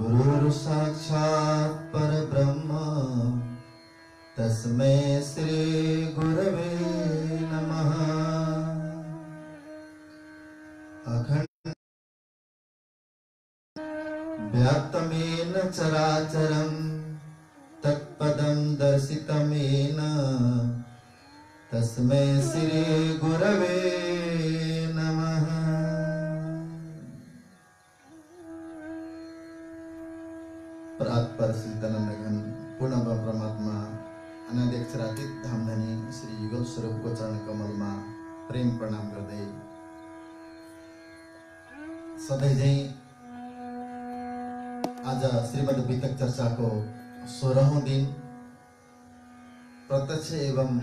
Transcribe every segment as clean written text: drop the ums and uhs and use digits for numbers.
गुरुर् साक्षात् परब्रह्म तस्मै श्री गुरवे नमः। अखंड व्याप्तमेन चराचरं तत्पदं दर्शितमेन तस्मै श्री गुरवे नमः। परात्पर श्रीतनंदघन पूर्ण परमात्मा अनाद्यक्षरातीत धामधनी श्री युगल स्वरूपको चरण कमलमा प्रेम प्रणाम गर्दै सधैँ झैं आज श्रीमद् वितक चर्चाको 16औं दिन प्रत्यक्ष एवं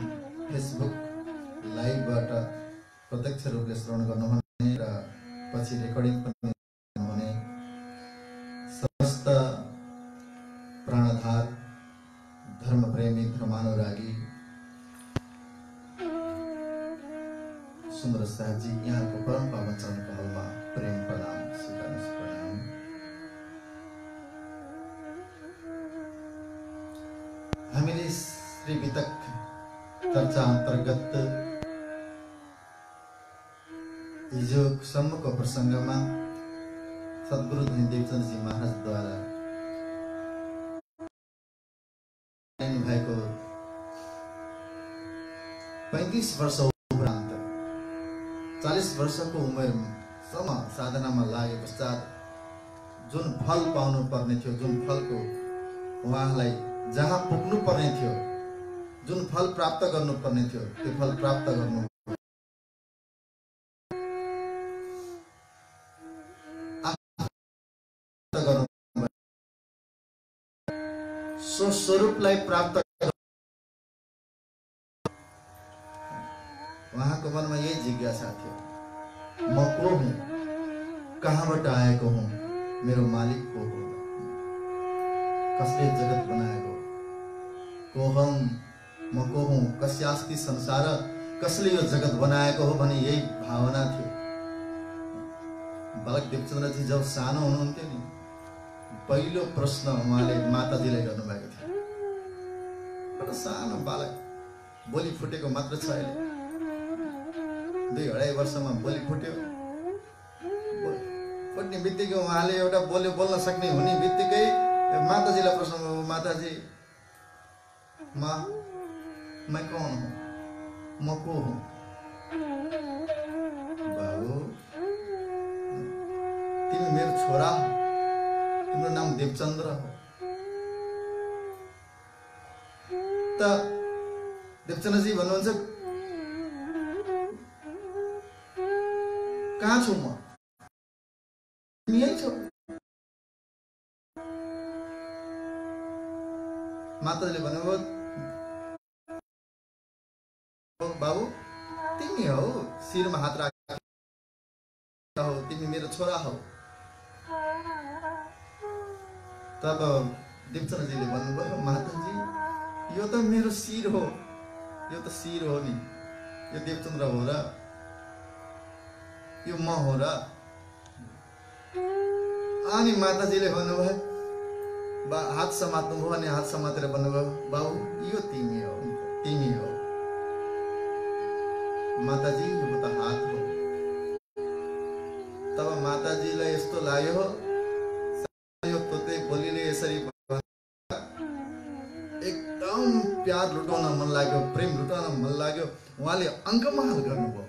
फेसबुक लाइभबाट प्रत्यक्ष रूपले श्रवण गर्नुहुने र पछि रेकर्डिङ पनि हुने समस्त प्राणधार धर्मप्रेमी धर्मानुरागी सुन्दर साहजी यहाँको परम पावन चरण कमलमा प्रेम प्रणाम स्वीकार्नुहोस्। प्रणाम। हामीले श्री वितक चर्चा अन्तर्गत हिजोसम्मको प्रसङ्गमा सद्गुरु धनी देवचन्द्रजी महाराजद्वारा भएको 35 वर्ष उपरान्त 40 वर्षको उमेरसम्म साधनामा लागे पश्चात जुन फल पाउनु पर्ने थियो, जुन फलको उहाँलाई जहाँ पुग्नु पर्ने थियो, जुन फल प्राप्त गर्नु पर्ने थियो, त्यो फल प्राप्त गर्नु सो स्वरूपलाई प्राप्त उहाँको मनमा यही जिज्ञासा थियो, म को हुँ, कहाँबाट आएको हुँ, मेरो मालिक को हो, कसले जगत बनाएको, को हम, म को हुँ, कस्यास्ति संसार, कसले यो जगत बनाएको हो भन्ने यही भावना थियो। बालक देवचन्द्रजी जब सानो हुनुहुन्थ्यो नि, पहिलो प्रश्न उहाँले माताजीलाई गर्नुभएको थियो। एउटा सानो बालक, बोली फुटेको मात्र छ अहिले, 2-2.5 वर्षमा बोली फुट्यो। फुट्ने बित्तिकै उहाँले एउटा बोल्न सक्ने हुने बित्तिकै माताजीलाई प्रश्न, माताजी मैं कौन हूँ, म को हूँ? बाबु तिमी मेरो छोरा हो, तिम्रो नाम देवचन्द्र हो। त देवचन्द्रजी भन्नुहुन्छ कहाँ छु म? तिमी यही छौ। माताजीले भन्नुभयो बाबु तिमी हौ, शिरमा हात राखेको हौ, तिमी मेरो छोरा हौ। तब देवचन्द्रजीले भन्नुभयो माताजी यो त मेरो शिर हो, यो त शिर हो नि, यो देवचन्द्र हो र, यो म हो र। अनि माताजीले भन्नुभयो हात समात्नुभयो अनि हात समातेर भन्नुभयो बाबु यो तिमी हो, तिमी हो। माताजी यो त हात हो। तब माताजीलाई यस्तो लाग्यो, यो तोते बोलीले यसरी एकदम प्यार लुटाउन मन लाग्यो, प्रेम लुटाउन मन लाग्यो। उहाँले अङ्कमाल गर्नुभयो,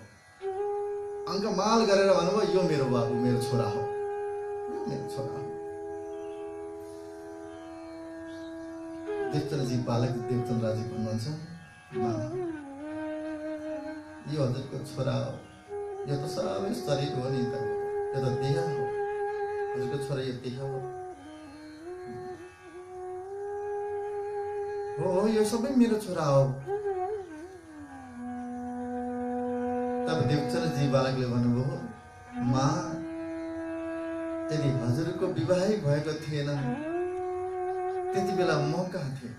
अङ्कमाल गरेर भन्नुभयो यो मेरो बाबु, मेरो छोरा हो, यो मेरो छोरा हो। देवचन्द्रजी बालक देवचन्द्रजी भन्नुहुन्छ यो हजुरको छोरा हो, यो त सबै शरीर हो नि त, यो त देह हो, हजुरको छोरा यो देह हो। हो यो सबै मेरो छोरा हो। तब देवचन्द्रजी बालकले भन्नुभयो माँ यदि हजुरको विवाहै भएको थिएन त्यति बेला म कहाँ थिएँ?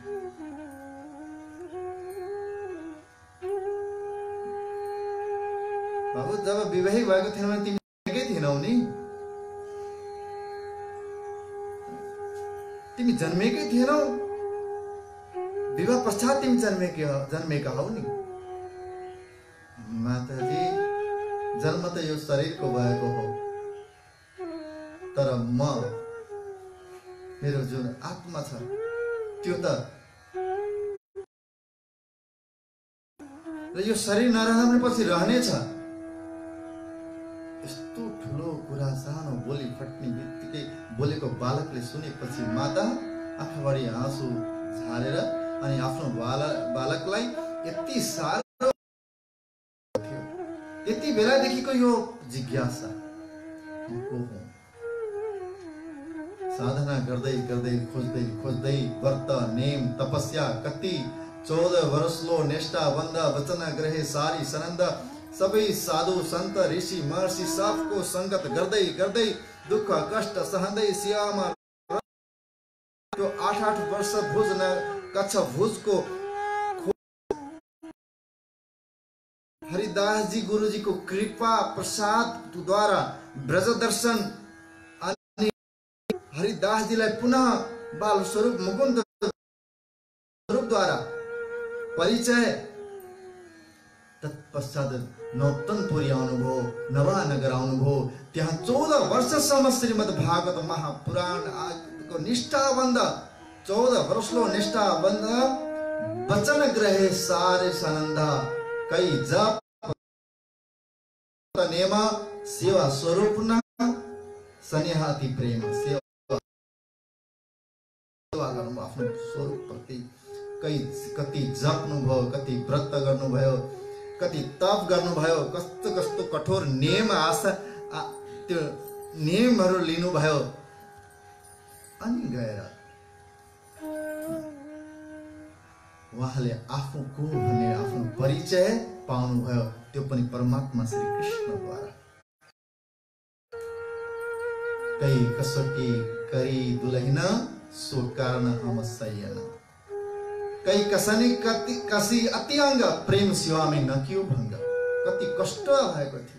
बाबु जब विवाही भएको थिएन भने तिमी एकै थिएनौ नि। तिमी जन्मेकै थिएनौ, विवाह पश्चात तिमी जन्मेका हौ नि। माताजी, जन्म त यो शरीरको भएको हो, तर मेरो जुन आत्मा छ त्यो त, र यो शरीर नरहनेपछि रहनेछ। यस्तो ठुलो कुरा सानो बोली फट्ने बित्तिकै बोलेको बालकले सुनेपछि माता आँखाभरि आँसु झारेर अनि आफ्नो बालकलाई यति साह्रो थियो। यति बेलादेखिको यो जिज्ञासा, म को हुँ? साधना गर्दै गर्दै खोज्दै खोज्दै व्रत नेम तपस्या कति 14 वर्षलो निष्ठा बन्द वचन ग्रहे सारी सनन्द सबै साधु सन्त ऋषि महर्षि सबको संगत गर्दै गर्दै दुःख कष्ट सहँदै सियामा त्यो 8 वर्ष भुज न कच्छ भुजको हरिदास जी गुरुजी को कृपा प्रसाद द्वारा ब्रज दर्शन अनि हरिदास जी लाई पुनः बाल स्वरूप मुकुंद स्वरूप द्वारा परिचय, तत्पश्चात नौतनपुरी आउनुभयो, नवानगर आउनुभयो। त्यहाँ 14 वर्षसम्म श्रीमद् भागवत महापुराण को निष्ठाबन्ध 14 वर्षलो निष्ठाबन्ध वचन ग्रहे सारे सनन्द कई जप नेम सेवा स्वरूप न स्नेहाति प्रेम सेवा गर्नु आफ्नो स्वरूप प्रति कति जप्नुभयो, कति व्रत गर्नुभयो, कति तप गर्नुभयो, कस्तो कस्तो कठोर नियम आशा त्यो नियमहरू लिनुभयो। अनि गएर उहाँले आफू को भन्ने आफ्नो परिचय पाउनुभयो, त्यो पनि परमात्मा श्री कृष्णद्वारा। कई कसोटी करी दुलहिन सो कारण हम सयन, कई कसनी कसी अति अंग प्रेम सेवा में न क्यों भंग। कति कष्ट भएको थियो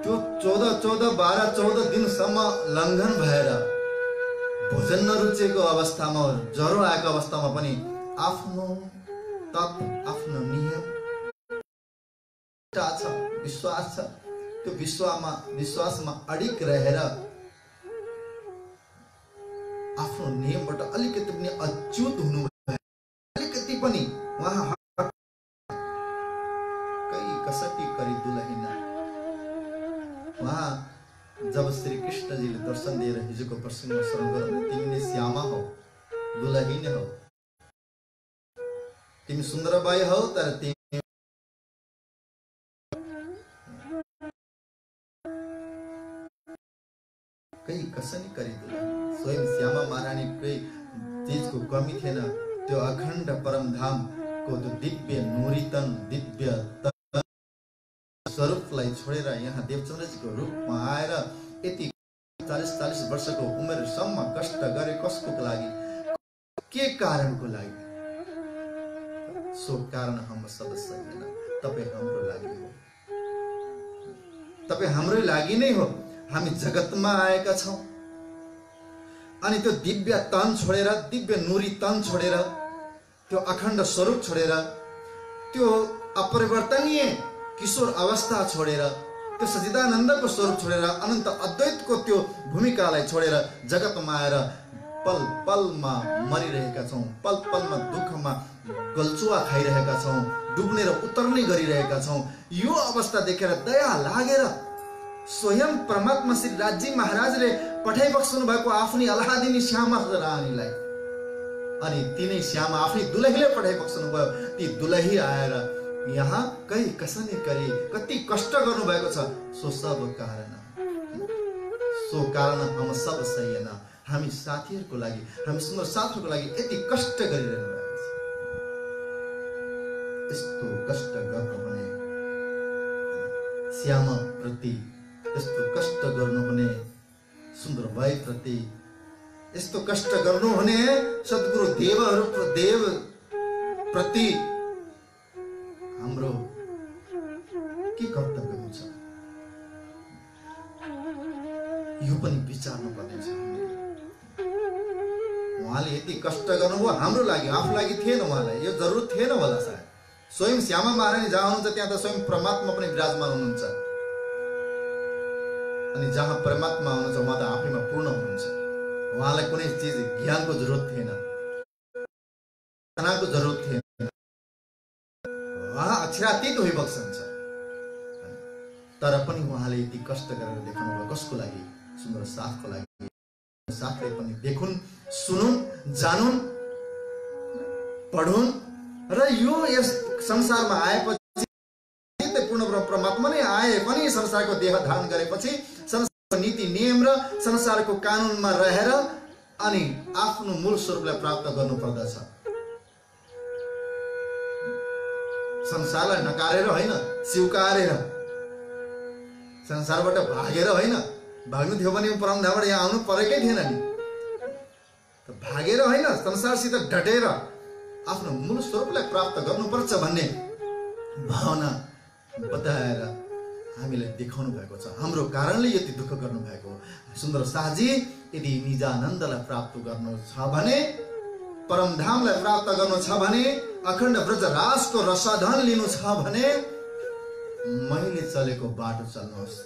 त्यो 14 दिनसम्म लङ्घन भएर भोजन नरुचेको अवस्थामा, ज्वरो आएको अवस्थामा पनि आफ्नो तप आफ्नो नियम छ, विश्वास छ, त्यो विश्वासमा अडिग रहेर आफ्नो नियमबाट अलिकति पनि अच्युत हुनु भए, अलिकति पनि उहाँ कई कसटी करी दुलहिन। उहाँ जब श्री कृष्णजीले दर्शन दिएर हिजोको प्रसङ्गमा स्मरण गर्नु, तिमी श्यामा हौ, दुलहिन हौ, तिमी सुन्दरबाई हौ, तर तिमी कई कसनी करी दुलहिन। स्वयं श्यामा महारानी कोही चीजको कमी थिएन। त्यो अखण्ड परम धाम को त्यो दिव्य नूरितन दिव्य स्वरूपलाई छोडेर यहाँ देवचन्द्रजीको रूपमा आएर यति 40 वर्षको उमेरसम्म कष्ट गरे कसको लागि, के कारणको लागि? सो कारण हम सब सयन, तपाई हाम्रो लागि हो, तपाई हाम्रै लागि नै हो। हामी जगतमा आएका छौं अनि त्यो दिव्य तन छोडेर, दिव्य नूरी तन छोडेर, त्यो अखण्ड स्वरूप छोडेर, त्यो अपरिवर्तनीय किशोर अवस्था छोडेर, त्यो सच्चिदानन्दको स्वरूप छोडेर, अनन्त अद्वैतको त्यो भूमिकालाई छोडेर जगतमा आएर पल पलमा मरिरहेका छौं, पल पलमा दुःखमा गल्चुवा खाइरहेका छौं, डुब्ने र उतर्ने गरिरहेका छौं। यो अवस्था देखेर दया लागेर स्वयं परमात्मा श्री राजी महाराजले पठाइबक्सनु भएको आफ्नी अलादिनी श्यामा रानीलाई, अनि तिनै श्यामा आफ्नी दुलहीले पठाइबक्सनु भयो। ती दुलही आएर यहाँ कई कसनी करी कति कष्ट गर्नु भएको छ। सो सब कारण, सो कारण हम सब सयन, हामी साथीहरुको लागि, हामी सुन्दर साथीहरुको लागि यति कष्ट गरिरहनु भएको छ। यस्तो कष्ट गर्नु भने श्यामा प्रति, यस्तो कष्ट गर्नु हुने सुन्दरबाई प्रति, यस्तो कष्ट गर्नु हुने सद्गुरु देव प्रति हाम्रो के कर्तव्य हुन्छ? यो पनि विचार्नु पर्ने छ। उहाँले यति कष्ट गर्नुभयो हाम्रो लागि, आफू लागि थिएन, उहाँलाई यो जरुरत थिएन होला सायद। स्वयं श्यामा महारानी जहाँ हुनुहुन्छ त्यहाँ त स्वयं परमात्मा पनि विराजमान हुनुहुन्छ, अनि जहाँ परमात्मा हुनुहुन्छ उहाँ त आफैमा पूर्ण हुनुहुन्छ। उहाँलाई कुनै चिज ज्ञानको जरुरत थिएन, ज्ञानको जरुरत थिएन, उहाँ अक्षरातीत भइबक्सन्छ। तर पनि उहाँले यति कष्ट गरेर देखाउनु भयो कसको लागि? सुन्दर साथको लागि। साथले पनि देखुन्, सुनुन्, जानुन्, पढुन् र यो यस संसारमा आएपछि पूर्ण परमात्मा नै आए पनि संसारको देह धारण गरेपछि संसारको नीति नियम र संसारको कानुनमा रहेर अनि आफ्नो मूल स्वरूपलाई प्राप्त गर्नुपर्दछ। संसारलाई नकारेर होइन, स्वीकारेर, संसारबाट भागेर होइन। भाग्नु थियो भने परमधामबाट यहाँ आउनु परेकै थिएन नि। भागेर होइन, संसारसित डटेर आफ्नो मूल स्वरूपलाई प्राप्त गर्नुपर्छ भन्ने भावना बताएर हामीलाई देखाउनु भएको छ। हाम्रो कारणले यति दुःख गर्नु भएको। सुन्दर शाहजी यदि निजानन्दलाई प्राप्त गर्नु छ भने, परमधामलाई प्राप्त गर्नु छ भने, अखण्ड ब्रजराजको रसाधन लिनु छ भने मैले चलेको बाटो चल्नुहोस्,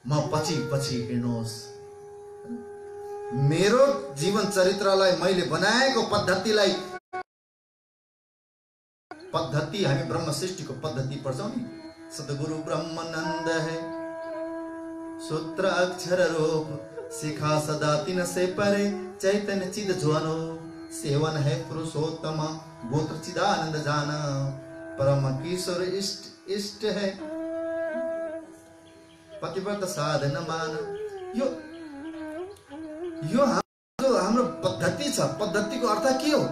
म पछि पछि हिँड्नुहोस्। मेरो जीवन चरित्रलाई मैले बनाएको पद्धतिलाई, पद्धति हामी ब्रह्म सृष्टिको पद्धति पढ्छौं नि। सतगुरु ब्रह्मानंद है, सूत्र अक्षर रूप, शिखा सदा तिन से परे, चैतन्य चिद ज्वानो, सेवन है पुरुषोत्तम, गोत्र चिदानंद जाना, परम किशोर इष्ट है, पतिव्रत साधन मान। यो हाम्रो पद्धति छ। पद्धतिको अर्थ के हो?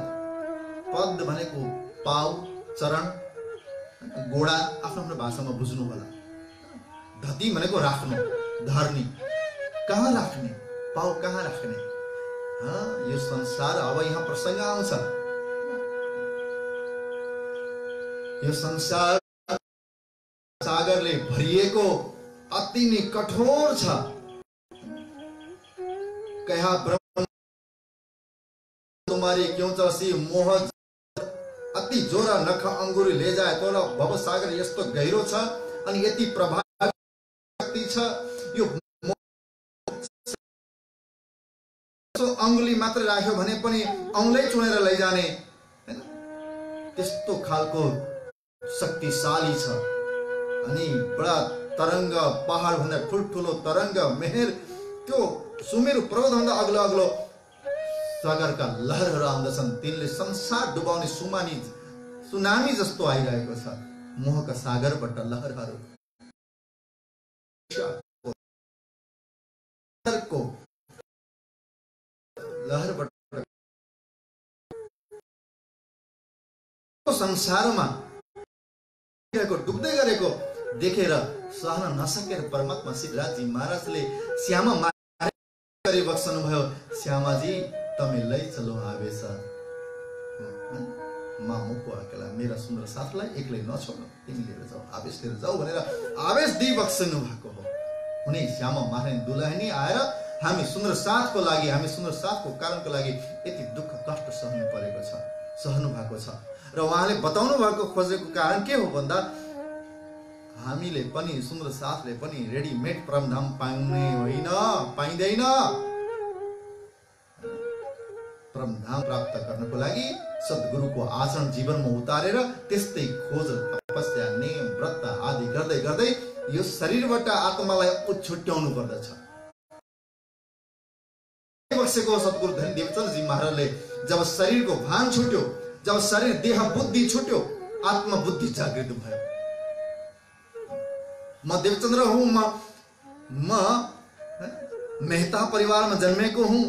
पद भनेको पाउ, चरण, गोडा, आफ्नो आफ्नो भाषामा बुझ्नु होला। धती भनेको राख्नु, धर्नी, कहाँ राख्ने, पाउ कहाँ राख्ने। यो संसार अब यहाँ प्रसंग आउँछ। यो संसार सागरले भरिएको अति नै कठोर छ। कहा ब्रह्म तुम्हारी क्यों चलसी मोह अति जोरा नख अंगुरी ले जाए तोला भव सागर यस्तो गहिरो छ अनि यति प्रभावी छ। यो अंगुली मात्र राख्यो भने पनि औंलै चुनेर लैजाने हैन, त्यस्तो खालको शक्तिशाली छ। अनि बडा तरंग, पहाड भन्दा ठुलठुलो तरंग, मेहर, त्यो सुमेरु पर्वत भन्दा अग्लो अग्लो सागरका लहरहरू आउँदछन्। तिनले संसार डुबाउने सुनामी जस्तो आइरहेको छ। मोहका सागरबाट लहरहरू लहरबाट संसारमा डुब्दै गरेको देखेर सहन नसकेर परमात्मा श्रीराजी महाराजले श्यामा महाराज बक्सनु भयो। श्यामाजी तमे लै चलो आवेश, मामुको अकेला मेरा सुन्दर साथलाई एक्लै नछोड्नु, तिमी लिएर जाऊ, आवेश लिएर जाऊ भनेर आवेश दिई बक्सनु भएको हो। उनी श्यामा महारानी दुलाहिनी आएर हामी सुन्दर साथको लागि, हामी सुन्दर साथको कारणको लागि यति दुःख कष्ट सहनु परेको छ, सहनु भएको छ। र उहाँले बताउनु भएको खोजेको कारण के हो भन्दा हामीले पनि सुन्दर साथले पनि रेडीमेड परमधाम पाउने होइन, पाइँदैन। परमधाम प्राप्त गर्नको लागि सद्गुरुको आचरण जीवनमा उतारेर त्यस्तै खोज, तपस्या, नेम, व्रत आदि गर्दै गर्दै यो शरीरबाट आत्मालाई छुट्याउनु पर्दछ। बक्सेको सद्गुरु धनी देवचन्द्रजी महाराजले जब शरीरको भान छुट्यो, जब शरीर देह बुद्धि छुट्यो, आत्मा बुद्धि जागृत भयो। म देवचन्द्र हूं, म मेहता परिवारमा जन्मेको हुँ,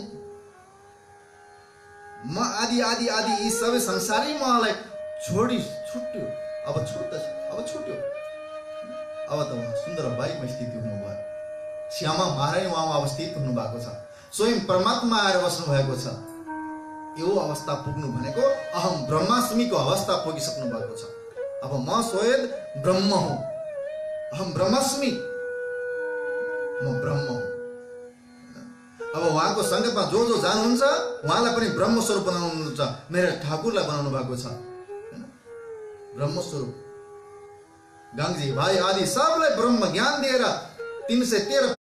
म आदि आदि आदि यी सबै संसारी मलाई छुट्यो। अब छुट्यो। अब त उहाँ सुन्दर बाइकमा स्थित हुनुभयो। श्यामा महारानी उहाँमा अवस्थित हुनु भएको छ। स्वयं परमात्मा आएर बस्नु भएको छ। यो अवस्था पुग्नु भनेको अहम ब्रह्मास्मिको अवस्था पुगिसक्नु भएको छ। अब म स्वयं ब्रह्म हुँ, अहम ब्रह्मास्मि। म ब्रह्म हुँ। अब उहाँको संगतमा जो जो जानुहुन्छ उहाँलाई पनि ब्रह्म स्वरूप बनाउनुहुन्छ। मेरो ठाकुरलाई बनाउनु भएको छ हैन, ब्रह्म स्वरूप। गाङ्गी भाइ आदि सबलाई ब्रह्म ज्ञान दिएर 313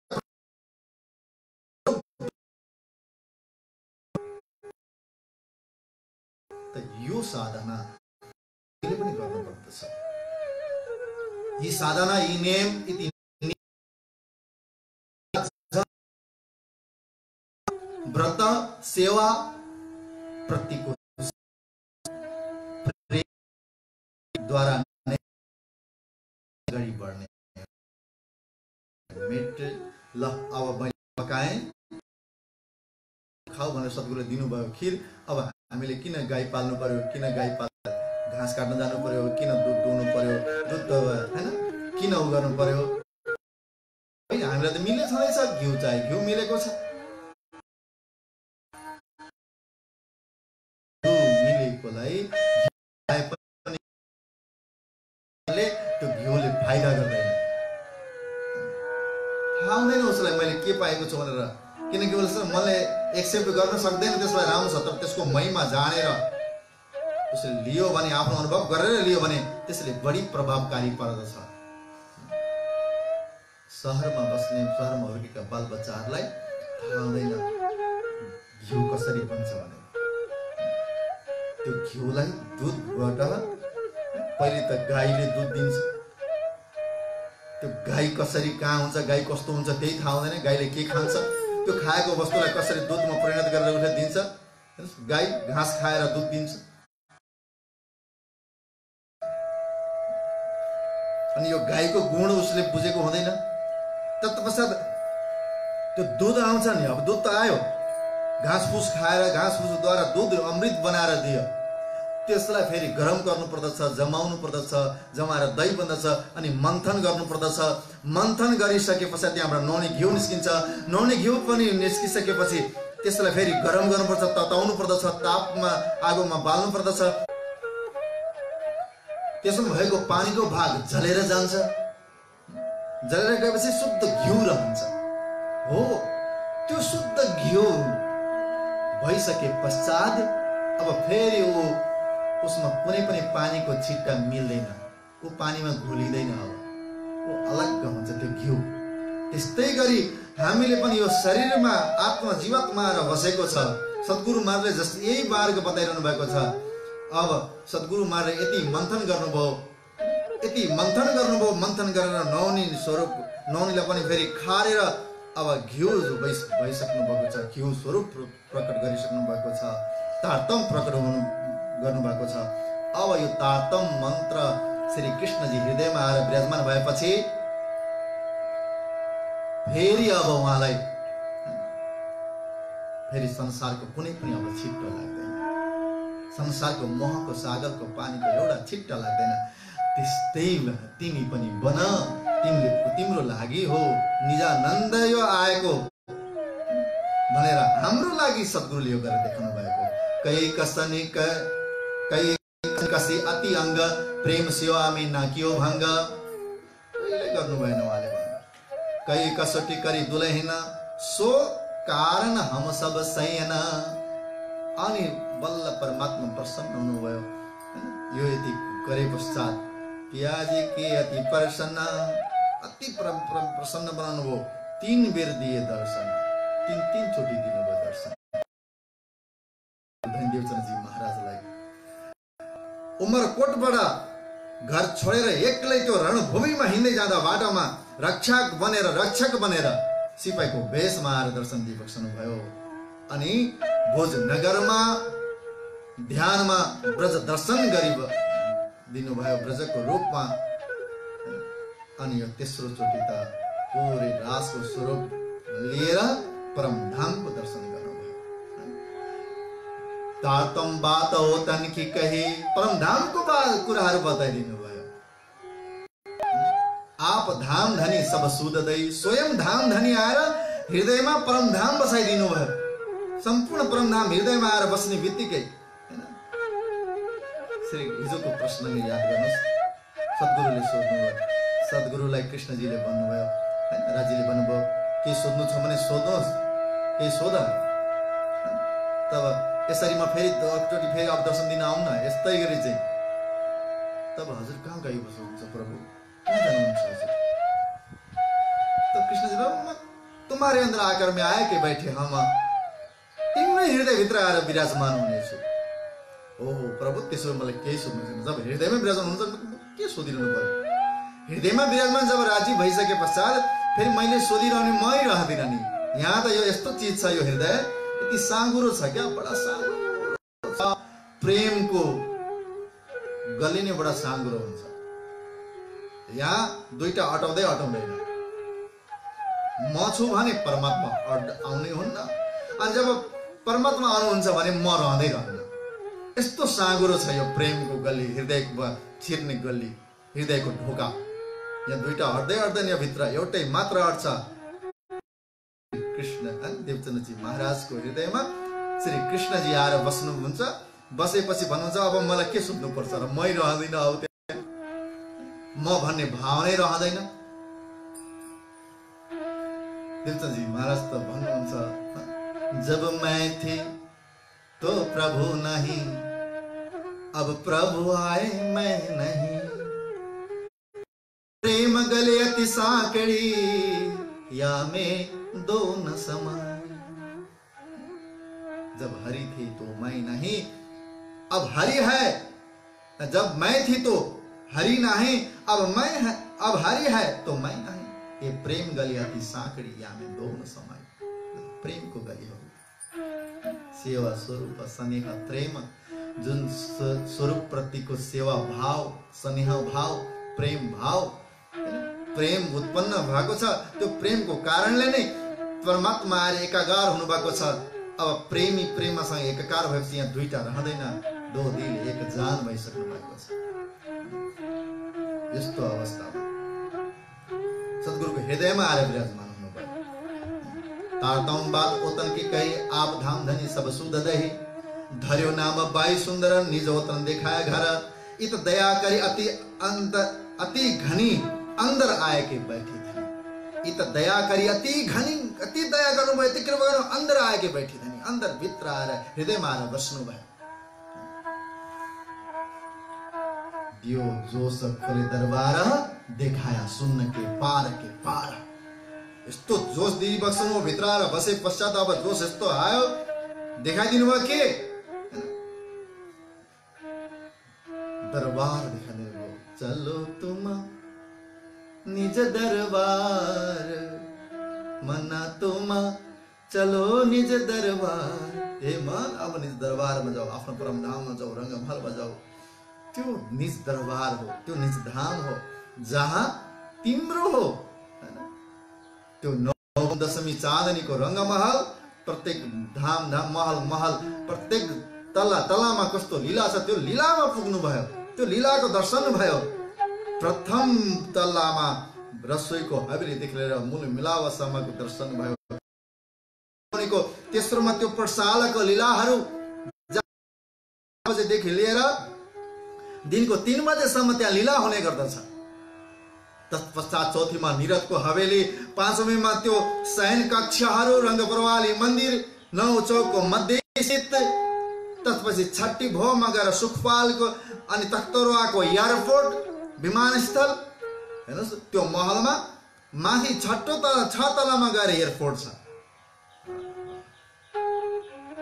यो साधना पनि गर्नुपर्दछ। यी साधना, यी नियम, यी व्रत सेवा प्रतिको द्वारा अगाडि बढ्ने। मेटे ल अब मैले पकाएँ खाऊ भनेर सद्गुरुले दिनुभयो खिर। अब हामीले किन गाई पाल्नु पर्यो, किन गाई घाँस काट्न जानु पर्यो, किन दुध दुहुनु पर्यो, दुध हैन किन उ गर्नु पर्यो। हामीलाई त मिले छँदैछ, घिउ चाहिँ घिउ मिलेको छ, मिलेकोलाई त्यो घिउले फाइदा गर्दैन, थाहा हुँदैन उसलाई मैले के पाएको छु भनेर। किनकि उसले मैले एक्सेप्ट गर्न सक्दैन, त्यसलाई राम्रो छ, तर त्यसको महिमा जानेर उसले लियो भने, आफ्नो अनुभव गरेर लियो भने त्यसले बढी प्रभावकारी पर्दछ। सहरमा बस्ने, सहरमा हुर्केका बालबच्चाहरूलाई थाहा हुँदैन घिउ कसरी बन्छ भने। त्यो घिउलाई दुधबाट पहिले त गाईले दुध दिन्छ, त्यो गाई कसरी कहाँ हुन्छ, गाई कस्तो हुन्छ त्यही थाहा हुँदैन, गाईले के खान्छ, त्यो खाएको वस्तुलाई कसरी दुधमा परिणत गरेर उसले दिन्छ। गाई घाँस खाएर दुध दिन्छ, अनि यो गाईको गुण उसले बुझेको हुँदैन। तत्पश्चात त्यो दुध आउँछ नि, अब दुध त आयो, घाँसफुस खाएर घाँसफुसद्वारा दुध अमृत बनाएर दियो, त्यसलाई फेरि गरम गर्नु पर्दछ, जमाउनु पर्दछ, जमाएर दही बन्दछ, अनि मन्थन गर्नु पर्दछ। मन्थन गरिसके पश्चात त्यहाँबाट नुहाउने घिउ निस्किन्छ। नुहाउने घिउ पनि निस्किसकेपछि त्यसलाई फेरि गरम गर्नुपर्छ, तताउनु पर्दछ, तापमा आगोमा बाल्नु पर्दछ। त्यसमा भएको पानीको भाग जलेर जान्छ, जलेर गएपछि शुद्ध घिउ रहन्छ। हो, त्यो शुद्ध घिउ भइसके पश्चात अब फेरि उसमा कुनै पनि पानीको छिट्टा मिल्दैन, वो पानीमा घुलिँदैन, अब वो अलग हुन्छ त्यो घिउ। त्यस्तै गरी हामीले पनि यो शरीरमा आत्मा जीवात्मा बसेको छ। सद्गुरु महाराजले जस्तै यही मार्ग बताइरहनु भएको छ। अब सद्गुरु महाराजले यति मन्थन गर्नुभयो, यति मन्थन गर्नुभयो, मन्थन गरेर नौनी स्वरूप, नौनीलाई पनि फेरि खारेर अब घिउ भइसक्नु भएको छ, घिउ स्वरूप प्रकट गरिसक्नु भएको छ, तारतम प्रकट गर्नु भएको छ। अब यो तारतम मन्त्र श्री कृष्णजी हृदयमा आएर विराजमान भएपछि फेरि अब उहाँलाई फेरि संसारको कुनै पनि अब छिट्टो लाग्दैन, संसारको मोहको सागरको पानीको एउटा छिट्टा लाग्दैन। त्यस्तै तिमी पनि बन, तिम्रो लागि हो निजानन्द यो आएको भनेर हाम्रो लागि सद्गुरुले यो गरेर देखाउनु भएको। कसी अति अंग प्रेम सेवामी नाकियो भंग गर्नु भएन उहाँले। कई कसोटी करी दुलहिन सो कारण हम सब सैन। अनि बल्ल परमात्मा प्रसन्न हुनुभयो। यो यति गरे पश्चात पियाजी के अति प्रसन्न, अति प्रसन्न बनाउनु भयो। 3 बेर दिए दर्शन, 3 चोटि दिनुभयो दर्शन देवचन्द्रजी महाराजलाई। उमरकोटबाट घर छोडेर एक्लै त्यो रणभूमिमा हिँड्दै जाँदा बाटोमा रक्षक बनेर सिपाहीको वेशमा आएर दर्शन दिइबक्सनु भयो। अनि भोजनगरमा ध्यानमा ब्रज दर्शन गरी दिनुभयो ब्रजको रूपमा। अनि यो तेस्रो चोटि त पुरै रासको स्वरूप लिएर परमधामको दर्शन गर्नुभयो। तातम बात हो तनकी कही, परमधामको कुराहरू बताइदिनु भयो। आप धाम धनी सब सुध दई, स्वयं धाम धनी आएर हृदयमा परमधाम बसाइदिनु भयो। सम्पूर्ण परमधाम हृदयमा आएर बस्ने बित्तिकै हैन, श्री हिजोको प्रश्नले याद गर्नुहोस्। सद्गुरुले सोध्नुभयो, सद्गुरुलाई कृष्णजीले भन्नुभयो, हैन राजीले भन्नुभयो केही सोध्नु छ भने सोध्नुहोस्, केही सोध। तब यसरी म फेरि एकचोटि फेरि अब दर्शन दिन आउँ न, यस्तै गरी चाहिँ। तब हजुर कहाँ गइबस्नुहुन्छ प्रभु, कहाँ जानुहुन्छ हजुर? तब कृष्ण जी, तुम्हारे अंदर आकर मैं आए के बैठे हम तिम्रै हृदयभित्र आएर विराजमान हुनेछु। ओहो प्रभु, त्यसो मलाई केही सोध्नु छैन। जब हृदयमा विराजमान हुन्छ के सोधिरहनु पर्यो? हृदयमा विराजमान जब राजी भइसके पश्चात फेरि मैले सोधिरहने मै रहँदिन नि। यहाँ त यो यस्तो चिज छ, यो हृदय यति साँगुरो छ क्या, बडा साँगुरो छ। प्रेमको गल्ली नै बडा साँगुरो हुन्छ। यहाँ दुईटा अटाउँदै अटाउँदैन। म छु भने परमात्मा आउनै हुन्न, अनि जब परमात्मा आउनुहुन्छ भने म रहँदै रहन्न। यस्तो साँगुरो छ यो प्रेमको गल्ली, हृदयको छिर्ने गल्ली, हृदयको ढोका। यहाँ दुईटा हट्दै हट्दैन, यो भित्र एउटै मात्र अट्छ। कृष्ण देवचन्द्रजी महाराजको हृदयमा श्री कृष्णजी आएर बस्नुहुन्छ। बसेपछि भन्नुहुन्छ अब मलाई के सोध्नु पर्छ र, मै रहँदैन, अब त्यहाँ म भन्ने भाव नै रहँदैन। देवचन्द्रजी महाराज त भन्नुहुन्छ, जब मैं थी तो प्रभु नहीं, अब प्रभु आए मैं नहीं। प्रेम गले अति साकड़ी, या में दो न समाए। जब हरि थी तो मैं नहीं, अब हरि है। जब मैं थी तो हरि नहीं, अब मैं है, अब हरि है तो मैं नहीं। ये प्रेम गली अति साकड़ी, या में दो न समाए। प्रेम को गली हो, सेवा स्वरूप स्नेह प्रेम, जुन स्वरूप प्रतिको सेवा भाव, स्नेह भाव, प्रेम भाव, प्रेम उत्पन्न भएको छ। त्यो प्रेमको कारणले नै परमात्मा आएर एकाकार हुनु भएको छ। अब प्रेमी प्रेमसँग एकाकार भएपछि यहाँ दुईटा रहँदैन, दो दिल एक जान भइसक्नु भएको छ। यस्तो अवस्थामा सद्गुरुको हृदयमा आएर विराजमान हुनुभयो। तारताउन बात ओतन की कही, आप धाम धनी सब सुध दही। धर्यो नाम बाई सुंदर, निज ओतन देखाया घर। इत दया करी अति घनी, अंदर आए के बैठी थी। इत दया करी अति घनी, अति दया गर्नुभयो, अति कृपा गर्नु, अंदर आए के बैठी थी। अंदर भित्र आएर हृदयमा आएर बस्नु भयो। दियो जोश खोले दरबार, देखाया सुन्न के पार के पार। यस्तो जोश दिदी बस्नु भित्र आएर बसे पश्चात अब जोश यस्तो आयो, देखाइदिनु भयो के? दरबार देखाइदिनु भयो। चलो तुम निज दरबार, मना तुम चलो निज दरबार। हे मन, अब निज दरबारमा जाऊ, आफ्नो परम धाममा जाऊ, रंगमहलमा जाऊ। त्यो निज दरबार हो, त्यो निज धाम हो, जहाँ तिम्रो हो। त्यो नवम दशमी चाँदनीको रंगमहल, प्रत्येक धाम धाम महल महल, प्रत्येक तल्ला तल्लामा कस्तो लीला छ, त्यो लीलामा पुग्नु भयो, त्यो लीलाको दर्शन भयो। प्रथम तल्लामा रसोईको हवेलीदेखि लिएर मूल मिलावसम्मको दर्शन भयो। तेस्रोमा त्यो प्रसालको लीलाहरू बजेदेखि लिएर दिनको 3 बजेसम्म त्यहाँ लीला हुने गर्दछ। तत्पश्चात चौथीमा निरतको हवेली, पाँचौंमा त्यो शयन कक्षहरू, रंगप्रवाली मन्दिर, 9 चौकको मध्य स्थित। त्यसपछि छठी भोगमा गएर सुखपालको अनि तख्तरुवाको एयरपोर्ट विमानस्थल, हेर्नुस् त्यो महलमा माथि छठो तला 6 तलामा गएर एयरपोर्ट छ।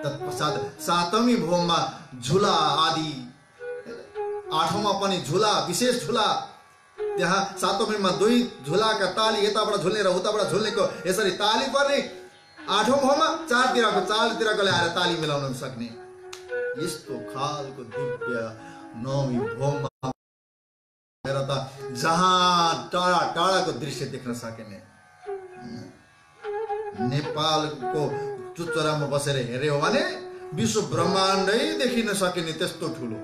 तत्पश्चात 7औं भोगमा झुला आदि, 8औंमा पनि झुला, विशेष झुला। त्यहाँ 7औंमा 2 झुलाका ताली यताबाट झुल्ने र उताबाट झुल्नेको यसरी ताली पर्ने। 8औं भोगमा चारतिरको ल्याएर ताली मिलाउन सक्ने यस्तो खालको दिव्य 9वीं भोगमा हेर त, जहाँ टाढा टाढाको दृश्य देख्न सकिने। नेपालको चुचुरामा बसेर हेर्यो भने विश्व ब्रह्माण्डै देखिन सकिने त्यस्तो ठुलो।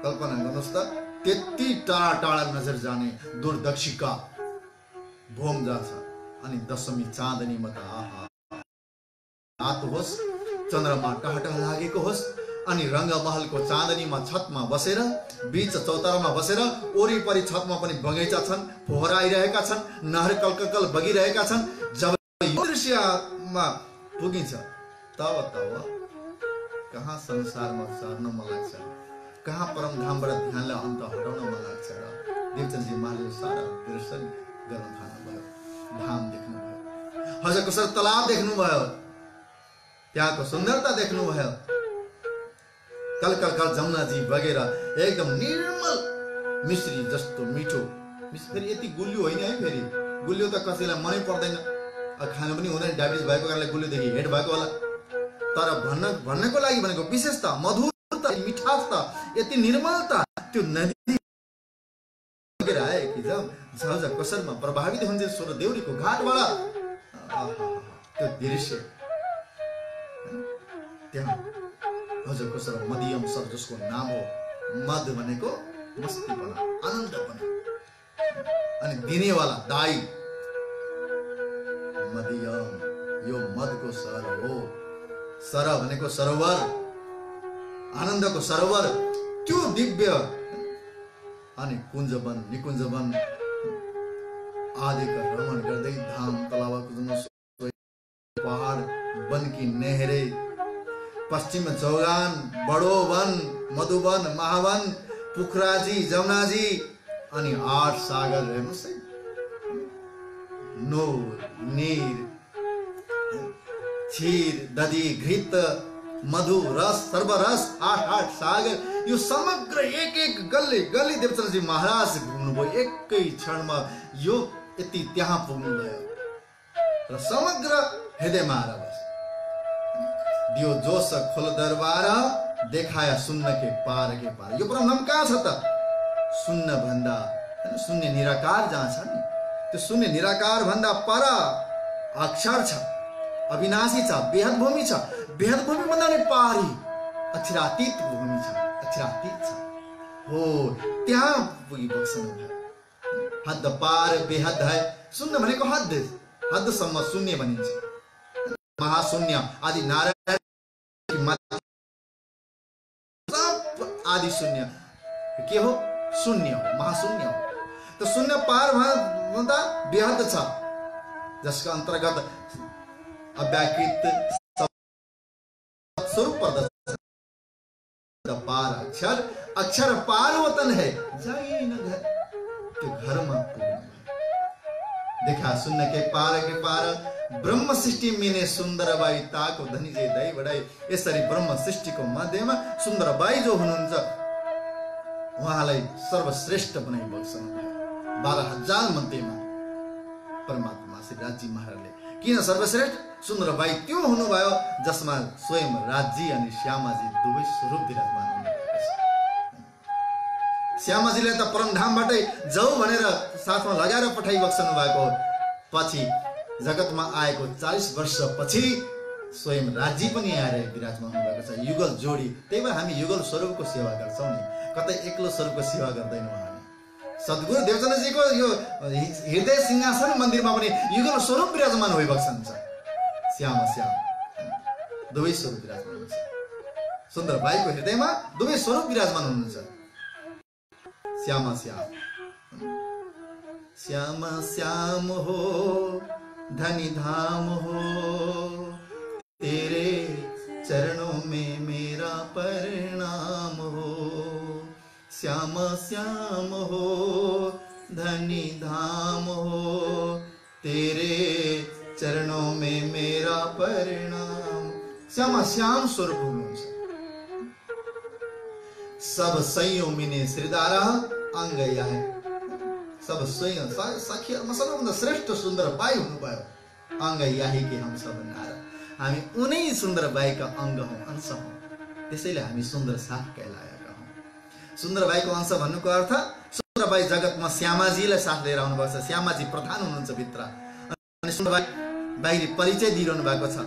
कल्पना गर्नुहोस् त, त्यति टाढा टाढा नजर जाने दूरदर्शिका भोम जान्छ। अनि दशमी चाँदनीमा त आहा, रात होस्, चन्द्रमा टहटह लागेको होस्, अनि रङ्गमहलको चाँदनीमा छतमा बसेर बीच चौतारामा बसेर वरिपरि छतमा पनि बगैँचा छन्, फोहरा आइरहेका छन्, नहर कलकल बगिरहेका छन्। जब यो दृश्यमा पुगिन्छ तब कहाँ संसारमा सर्न मन लाग्छ, कहाँ परमधामबाट ध्यानलाई अन्त हटाउन मन लाग्छ। र देवचन्दजी महाराजले सारा दर्शन गर्न थाल्नुभयो, धाम देख्नुभयो, हजरकुसर तलाब देख्नुभयो, त्यहाँको सुन्दरता देख्नुभयो। कलकल जमुनाजी बगेर एकदम निर्मल मिश्री जस्तो मिठो। फेरि यति गुलियो होइन है, फेरि गुलियो त कसैलाई मनै पर्दैन, खानु पनि हुँदैन, डायबिटिज भएको कारणले गुलियोदेखि हेड भएको होला। तर भन्नको लागि भनेको विशेषता, मधुरता, मिठासता, यति निर्मलता त्यो नदी बगेर आएकी जब कसरमा प्रभावित हुन्छ सोह्र देउरीको घाटबाट त्यो दृश्य। त्यहाँ हजुर कसर मदियम सर जसको नाम हो, मद भनेको मस्तीपना, आनन्दपना, अनि दिनेवाला दाई मदियम, यो मदको सर हो। सर भनेको सरोवर, आनन्दको सरोवर, त्यो दिव्य अनि कुञ्जवन निकुञ्जवन आदिका भ्रमण गर्दै धाम तलावको पहाड वनकी नहरे, पश्चिम चौगान, बडो वन, मधुवन, महावन, पुखराजी, जमुनाजी अनि 8 सागर। हेर्नुहोस् है, नोर, नीर, क्षीर, दधी, घृत, मधु, रस, सर्वरस, 8 सागर। यो समग्र एक गल्ली गल्ली देवचन्द्रजी महाराज घुम्नुभयो एकै क्षणमा। यो यति त्यहाँ पुग्नुभयो र समग्र हृदयमा आएर बस दियो जोश खोल दरबार, देखाया सुन्न के पार के पार। यो परम कहाँ छ त? शून्य भन्दा शून्य निराकार जहाँ छ नि, त्यो शून्य निराकार भन्दा पर अक्षर छ, अविनाशी छ, बेहद भूमि छ। बेहद भूमि भन्दा नि पारी अक्षरातीत भूमि छ, अक्षरातीत छ हो, त्यहाँ पुगी बस्नु भयो। हद पार बेहद है, शून्य भनेको हद, हदसम्म शून्य भनिन्छ। महाशून्य आदि नारायण आदि शून्य के हो? शून्य हो, महाशून्य हो। तो शून्य पार भन्दा बेहद छ, जसका अन्तर्गत अव्याकृत स्वरूप पर्दछ। पार अक्षर, अक्षर पार वतन है, जाइए न घर, त्यो घरमा पुग्नु। देखा शून्य के पार ब्रह्म सृष्टि मिने सुन्दर बाई ताको धनी जे दही बढाई। यसरी ब्रह्म सृष्टिको मध्यमा सुन्दर बाई जो हुनुहुन्छ उहाँलाई सर्वश्रेष्ठ बनाइ बक्सनु भयो। 12,000 मध्येमा परमात्मा श्री राजी महाराजले किन सर्वश्रेष्ठ? सुन्दर बाई त्यो हुनुभयो जसमा स्वयं राजी अनि श्यामाजी दुवै स्वरूप विराजमान हुनुभएको छ। श्यामाजीले त परमधामबाटै जाऊ भनेर साथमा लगाएर पठाइबक्सनु भएको, पछि जगतमा आएको 40 वर्षपछि स्वयं राज्य पनि आएर विराजमान हुनुभएको छ। युगल जोडी, त्यही भएर हामी युगल स्वरूपको सेवा गर्छौँ नि, कतै एक्लो स्वरूपको सेवा गर्दैनौँ हामी। सद्गुरु देवचन्द्रजीको यो हृदय सिंहासन मन्दिरमा पनि युगल स्वरूप विराजमान भइबक्छन्। श्याम श्याम दुवै स्वरूप विराजमान हुनुहुन्छ। सुन्दर बाईको हृदयमा दुवै स्वरूप विराजमान हुनुहुन्छ। श्याम श्याम श्याम श्याम हो धनी धाम हो, तेरे चरणों में मेरा परिणाम हो। श्याम श्याम हो धनी धाम हो, तेरे चरणों में मेरा परिणाम। श्याम श्याम स्वरूप हुनुहुन्छ। सब संयमिने श्रीदारा अंग या है, सब स्वयं सखी सबभन्दा श्रेष्ठ सुन्दर बाई हुनुभयो। अंग याही के हम सब नारा, हामी उनै सुन्दर बाईका अंग हौं, अंश हौं। त्यसैले हामी सुन्दर साथ कहलाएका हौं। सुन्दर बाईको अंश भन्नुको अर्थ सुन्दर बाई जगतमा श्यामाजीलाई साथ लिएर आउनु भएको छ। श्यामाजी प्रधान हुनुहुन्छ भित्र, अनि सुन्दर बाई बाहिरी परिचय दिइरहनु भएको छ।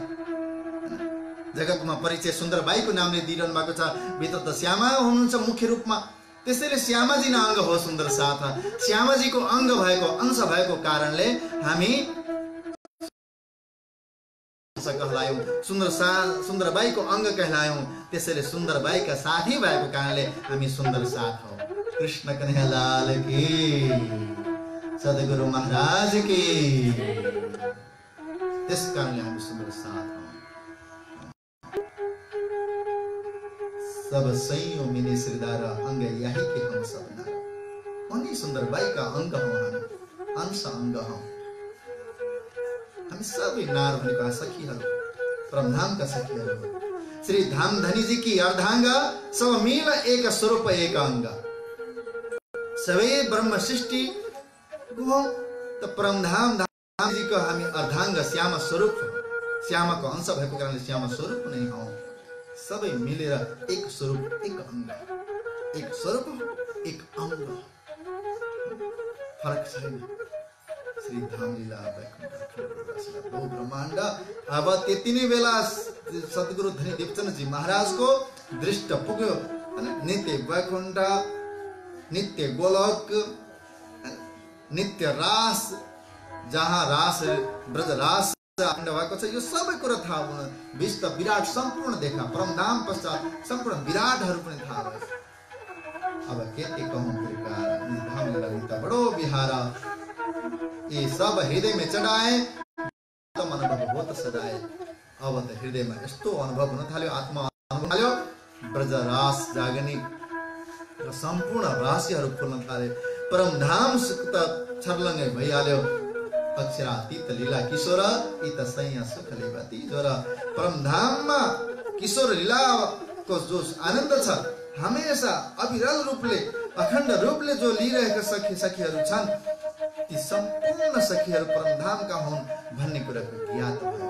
जगतमा परिचय सुन्दर बाईको नामले दिइरहनु भएको छ, भित्र त श्यामा हुनुहुन्छ मुख्य रूपमा। त्यसैले श्यामाजी नै अङ्ग हो सुन्दर साथ। श्यामाजीको अङ्ग भएको अंश भएको कारणले हामी कहलायौं, सुन्दरबाईको अङ्ग कहलायौं। त्यसैले सुन्दरबाईका साथी भएको कारणले हामी सुन्दर साथ हौ। कृष्ण कन्हैया लाल की, सद्गुरु महाराज की। त्यस कारणले हामी सुन्दर साथ हौ। सब सैयों मिने श्रीदार अंग यही के हम सब नर। उन्हीं सुन्दरबाई का अंग हौ हामी, अंश अंग हौ। हामी सबै नार भनेका सखीहरू, परमधामका सखीहरू। श्री धामधनी जी की अर्धांग, सब मिल एक स्वरूप एक अंग। सबै ब्रह्म सृष्टि को त परमधाम जी को हामी अर्धांग श्याम स्वरूप, श्यामको अंश भएको कारणले श्याम स्वरूप नै हौ। सबै मिलेर एक स्वरूप एक अंग, एक स्वरूप एक अंग, फरक छैन। श्री धाम लीला बहु ब्रह्माण्ड। अब त्यति नै बेला सद्गुरु धनी देवचंद जी महाराज को दृष्ट पुग्यो। नित्य वैकुण्ठ, नित्य गोलक, नित्य रास, जहाँ रास ब्रज रास भएको छ, यो सबै कुरा थाहा हुन विश्व विराट सम्पूर्ण देखा। परमधाम पश्चात सम्पूर्ण विराटहरू पनि थाहा भयो। अब के कहूँ धाम लीला बडो बिहार, ये सब हृदय में चढ़ाए तो अनुभव होत सदाए। अब त हृदय में यस्तो अनुभव हुन थाल्यो, आत्मा अनुभव थाल्यो। ब्रज रास जागनी र सम्पूर्ण राशिहरू खोल्न थाले। परमधाम सुख त छर्लङ्गै भइहाल्यो। अक्षरातीत लीला किशोर, इत सैया सुख लेवाती जोर। परमधाममा किशोर लीला को जो आनन्द छ, हमेशा अविरल रूपले अखण्ड रूपले जो लिइरहेका सखीहरू छन्, ती सम्पूर्ण सखीहरू परमधामका हुन् भन्ने कुराको ज्ञात भयो।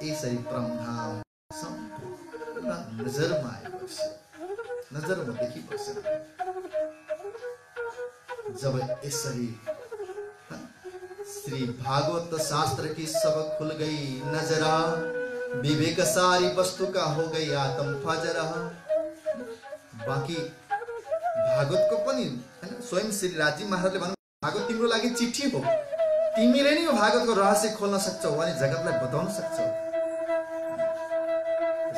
यसरी परमधाम सम्पूर्ण नजरमा आइबस्छ, नजरमा देखिबस्छ। जब यसरी श्री भागवत शास्त्र की सब खुल गई नजरा, विवेक सारी वस्तु का हो गई आत्म फजरा। बाकी भागवत को पनि स्वयं श्री राजी महाराजले भन्नु, भागवत तिम्रो लागि चिठी हो, तिमीले नै यो भागवतको रहस्य खोल्न सक्छौ अनि जगतलाई बताउन सक्छौ।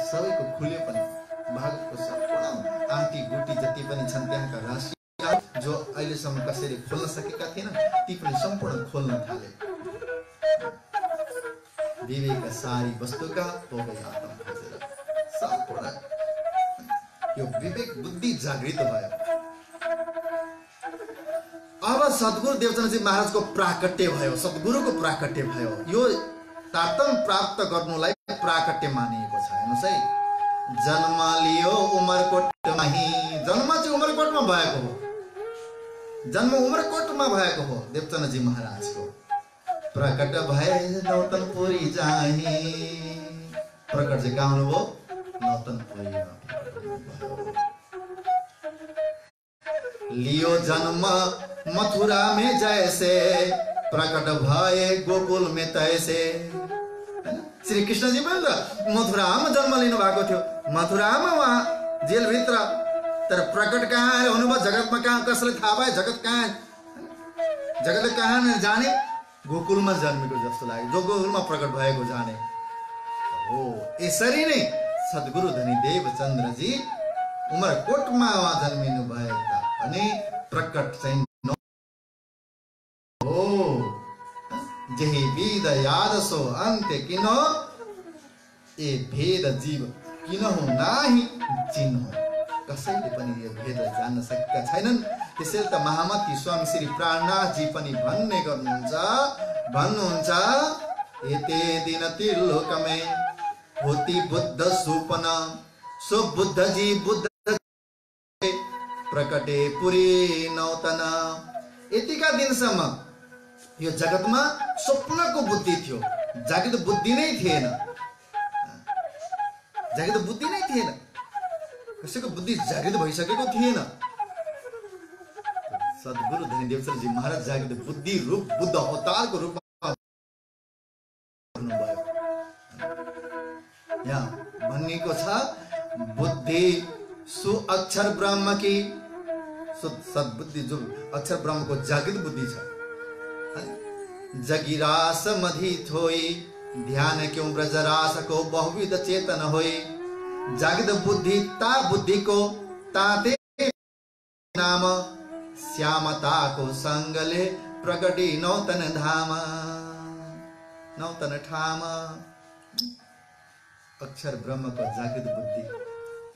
सबैको खुल्यो पनि भागवतको सम्पूर्ण आँटी गुटी जति पनि छन् त्यहाँका रहस्य जो अहिलेसम्म कसैले खोल्न सकेका थिएनन्, ती पनि सम्पूर्ण खोल्न थाले। विवेक सारी वस्तुका हो गई आत्म फजरा। सम्पूर्ण यो विवेक बुद्धि जागृत भयो। अब सद्गुरु देवचंद जी महाराज को प्राकट्य भयो, सद्गुरु को प्राकट्य भयो। यो तारतम्य प्राप्त गर्नुलाई प्राकट्य मानिएको छ। हेर्नुस् है, जन्म लियो उमरकोटमा, जन्म चाहिँ उमरकोटमा भएको हो, जन्म उमरकोटमा भएको हो देवचंद जी महाराज को। प्रकट भए नौतनपुरी जाही, प्रकट चाहिँ कहाँ हुनुभयो? नौतनपुरीमा। लियो जन्म मथुरा में जैसे, प्रकट भए गोकुल में तैसे। श्री कृष्ण जी पनि मथुरामा जन्म लिनु भएको थियो, मथुरामा उहाँ जेलभित्र। तर प्रकट कहाँ आएर हुनुभयो? जगतमा कहाँ कसैलाई थाहा भयो? जगत कहाँ, जगतले कहाँ जाने? गोकुलमा जन्मेको जस्तो लाग्यो, जो गोकुलमा प्रकट भएको जाने हो। यसरी नै सद्गुरु धनी देवचन्द्र जी उमरकोटमा उहाँ जन्मिनु भयो भने प्रकट चाहिँ हो। जेहि वेद याद सो अन्त्य किनो, ए भेद जीव किनहु नाही चिन्हो। कसैले पनि यो भेद जान्न सकेका छैनन्। त्यसैले त महामती स्वामी श्री प्राणनाथ जी पनि भन्ने भन्नुहुन्छ, एते दिन त्रिलोकमे होती बुद्ध सुपन, सो बुद्ध जी बुद्ध प्रकटे पुरी नौतन। यतिका दिनसम्म यो जगतमा स्वप्नको बुद्धि थियो, जागृत बुद्धि नै थिएन, जागृत बुद्धि नै थिएन। कसैको बुद्धि जागृत भइसकेको थिएन। सद्गुरु धनी देवचंद जी महाराज जागृत बुद्धि रूप बुद्ध अवतारको रूपमा हुनुभयो। यहाँ भनिएको छ, बुद्धि सु अक्षर ब्रह्म की, सद्बुद्धि जो अक्षर ब्रह्म को जागृत बुद्धि छ। जगिरास मधी थोई ध्यान क्यों ब्रजरास को बहुविध चेतन होई, जागृत बुद्धि ता बुद्धि को ताते नाम, श्यामता को संगले प्रगटी नौतन धाम, नौतन ठाम। अक्षर ब्रह्म को जागृत बुद्धि,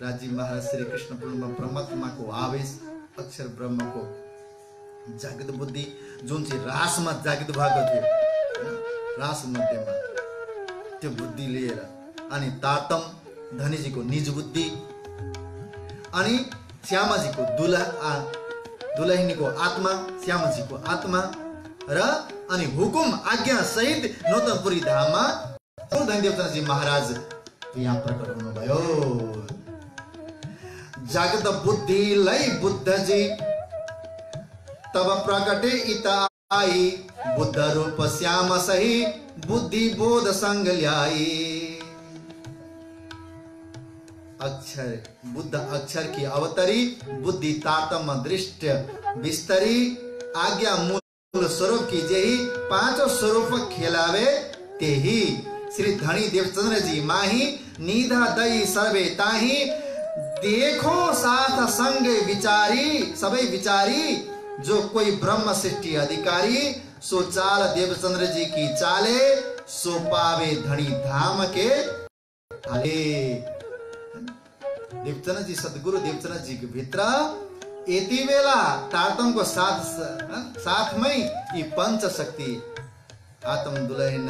राजीव महाराज श्री कृष्ण परमात्मा को आवेश, अक्षर ब्रह्म को जागृत बुद्धि, जुन चाहिँ रासमा जागृत भएको थियो, रास मध्यमा त्यो बुद्धि लिएर, अनि तारतम धनीजीको निज बुद्धि, अनि श्यामाजीको दुलहिनीको आत्मा, श्यामाजीको आत्मा, र अनि हुकुम आज्ञा सहित नौतनपुरी धाममा धनी देवचन्द्रजी महाराज यहाँ प्रकट हुनुभयो। जागृत बुद्धि लई बुद्धजी तब प्रकटे इता आई, बुद्ध रूप श्याम सही बुद्धि बोध संग ल्याई। अक्षर बुद्ध अक्षर की अवतरी, बुद्धि तातम दृष्ट विस्तरी, आज्ञा मूल स्वरूप की जेही, पांचों स्वरूप खेलावे तेही। श्री धनी देवचंद्र जी माही, निधा दई सर्वे ताही, देखो साथ संग विचारी, सबै विचारी, जो कोई ब्रह्म सृष्टि अधिकारी, सो चाल देवचंद्र जी की चाले, सो पावे धनी धाम के हाले। देवचंद्र जी, सदगुरु देवचंद्र जी के भित्र यति बेला तारतमको साथमै यी पंच शक्ति आत्म दुलहिन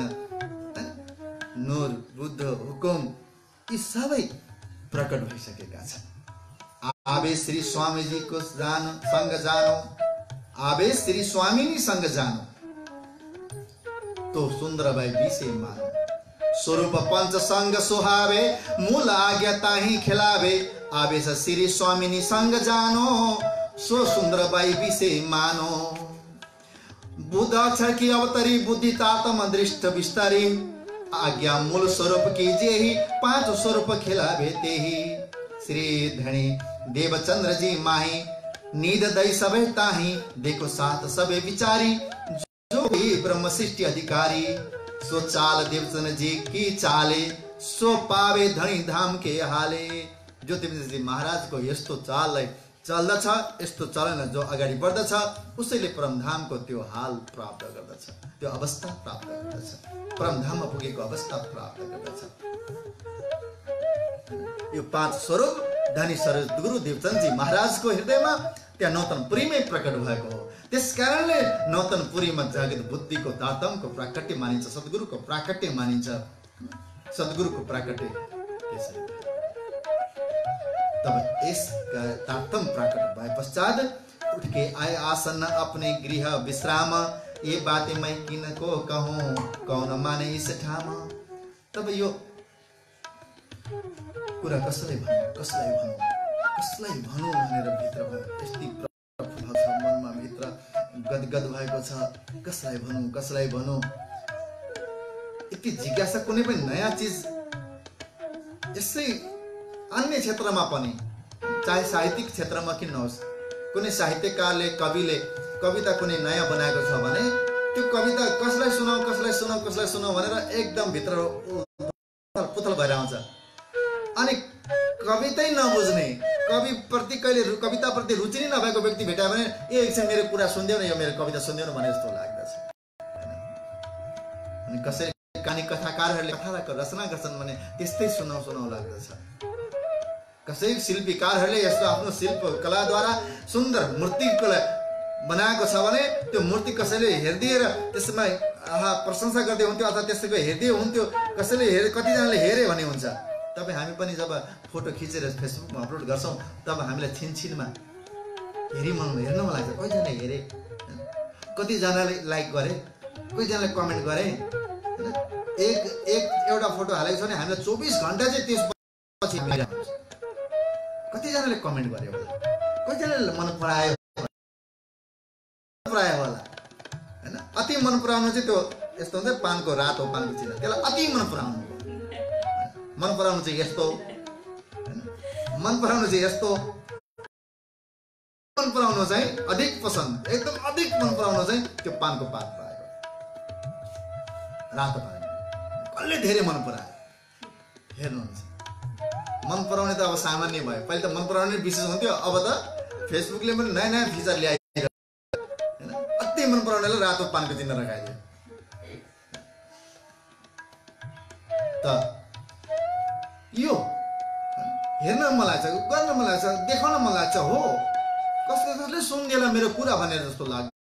नूर बुद्ध हुकुम यी सबै प्रकट भइसकेका छन्। आवे श्री स्वामीजी को संग जानो, आवे श्री स्वामिनी संग जानो, तो सुंदरबाई विषय मानो, स्वरूप पंच संग सुहावे, मूल आज्ञा ताही खिलावे, आवे श्री स्वामिनी संग जानो, सो सुंदरबाई विषय मानो। बुद्ध अक्षर की अवतरी, बुद्धि तातम दृष्ट विस्तरी, आज्ञा मूल स्वरूप की जेही, पांच स्वरूप खिलावे तेही। श्री धनी देवचंद्र जी माही, नींद दई सबे ताही, देखो साथ सबे विचारी, जो भी ब्रह्म सृष्टि अधिकारी, सो चाल देवचंद्र जी की चाले, सो पावे धनी धाम के हाले। जो देवचंद्र जी महाराज को यस्तो चाललाई चल्दछ, यस्तो चलन जो अगाडि बढ्दछ, उसैले परमधाम को त्यो हाल प्राप्त गर्दछ, त्यो अवस्था प्राप्त गर्दछ, परमधाममा पुगेको अवस्था प्राप्त गर्दछ। यो पांच स्वरूप धनी सद्गुरु देवचंद्र जी महाराजको हृदयमा त्यहाँ नौतनपुरीमै प्रकट भएको हो। त्यसकारणले नौतनपुरीमा जागृत बुद्धिको तारतमको प्राकट्य मानिन्छ, सद्गुरुको प्राकट्य मानिन्छ, सद्गुरुको प्राकट्य त्यसरी। तब इस तारतम प्रकट भए पश्चात उठ के आए आसन अपने गृह विश्राम, ये बातें मैं किनको कहूं, कौन माने इस ठाम। तब यो कुरा कसलाई भनौं भनेर भित्र भयो, यस्तै प्रभाव छ मनमा, भित्र गदगद भएको छ, कसलाई भनौं। यति जिज्ञासा, कुनै पनि नयाँ चिज यसै अन्य क्षेत्रमा पनि, चाहे साहित्यिक क्षेत्रमा किन नहोस्, कुनै साहित्यकारले कविता कुनै नयाँ बनाएको छ भने त्यो कविता कसलाई सुनाऊ भनेर एकदम भित्र पुतल भएर आउँछ। अनि कवितै नबुझ्ने, कविता प्रति रुचि नै नभएको व्यक्ति भेटायो भने एकछिन मेरो कुरा सुन्देऊ न, यो मेरो कविता सुन्देऊ न भने जस्तो लाग्दछ। अनि कसै कहानी कथाकारहरूले कथाको रचना गर्छन् भने त्यस्तै सुनाउ लाग्दछ। कसै शिल्पीकारहरूले यस्तो आफ्नो शिल्प कलाद्वारा सुन्दर मूर्ति बनाएको छ भने त्यो मूर्ति कसैले हेरिदिएर त्यसमा प्रशंसा गर्दै हुन्थ्यो, अथवा त्यसैको हेर्दै हुन्थ्यो, कतिजनाले हेरे भने हुन्छ। तपाईँ हामी पनि जब फोटो खिचेर फेसबुकमा अपलोड गर्छौँ तब हामीलाई छिनछिनमा हेर्न मन लाग्छ। कतिजना हेरे, कतिजनाले लाइक गरे, कतिजनाले कमेन्ट गरे। एउटा फोटो हालेको छ भने हामीलाई 24 घण्टा चाहिँ त्यसपछि कतिजनाले कमेन्ट गर्यो होला, कतिजनाले मन परायो होला हैन। अति मन पराउनु चाहिँ त्यो यस्तो हुन्छ, पानको रातो पानको चिन्ह, त्यसलाई अति मन पराउनु चाहिँ यस्तो हैन, मन पराउनु चाहिँ अधिक पसन्द, एकदम अधिक मन पराउनु चाहिँ त्यो पानको पात भएको रातो पानी, कसले धेरै मन परायो हेर्नुहुन्छ। मन पराउने त अब सामान्य भयो, पहिले त मन पराउने विशेष हुन्थ्यो, अब त फेसबुकले पनि नयाँ नयाँ फिचर ल्याइदियो हैन। अति मन पराउनेलाई रातो पानको चिन्ह राखाइदियो। त यो हेर्न मन लाग्छ, गर्न मन लाग्छ, देखाउन मन लाग्छ हो, कसले सुन्देला मेरो कुरा भनेर जस्तो लाग्छ।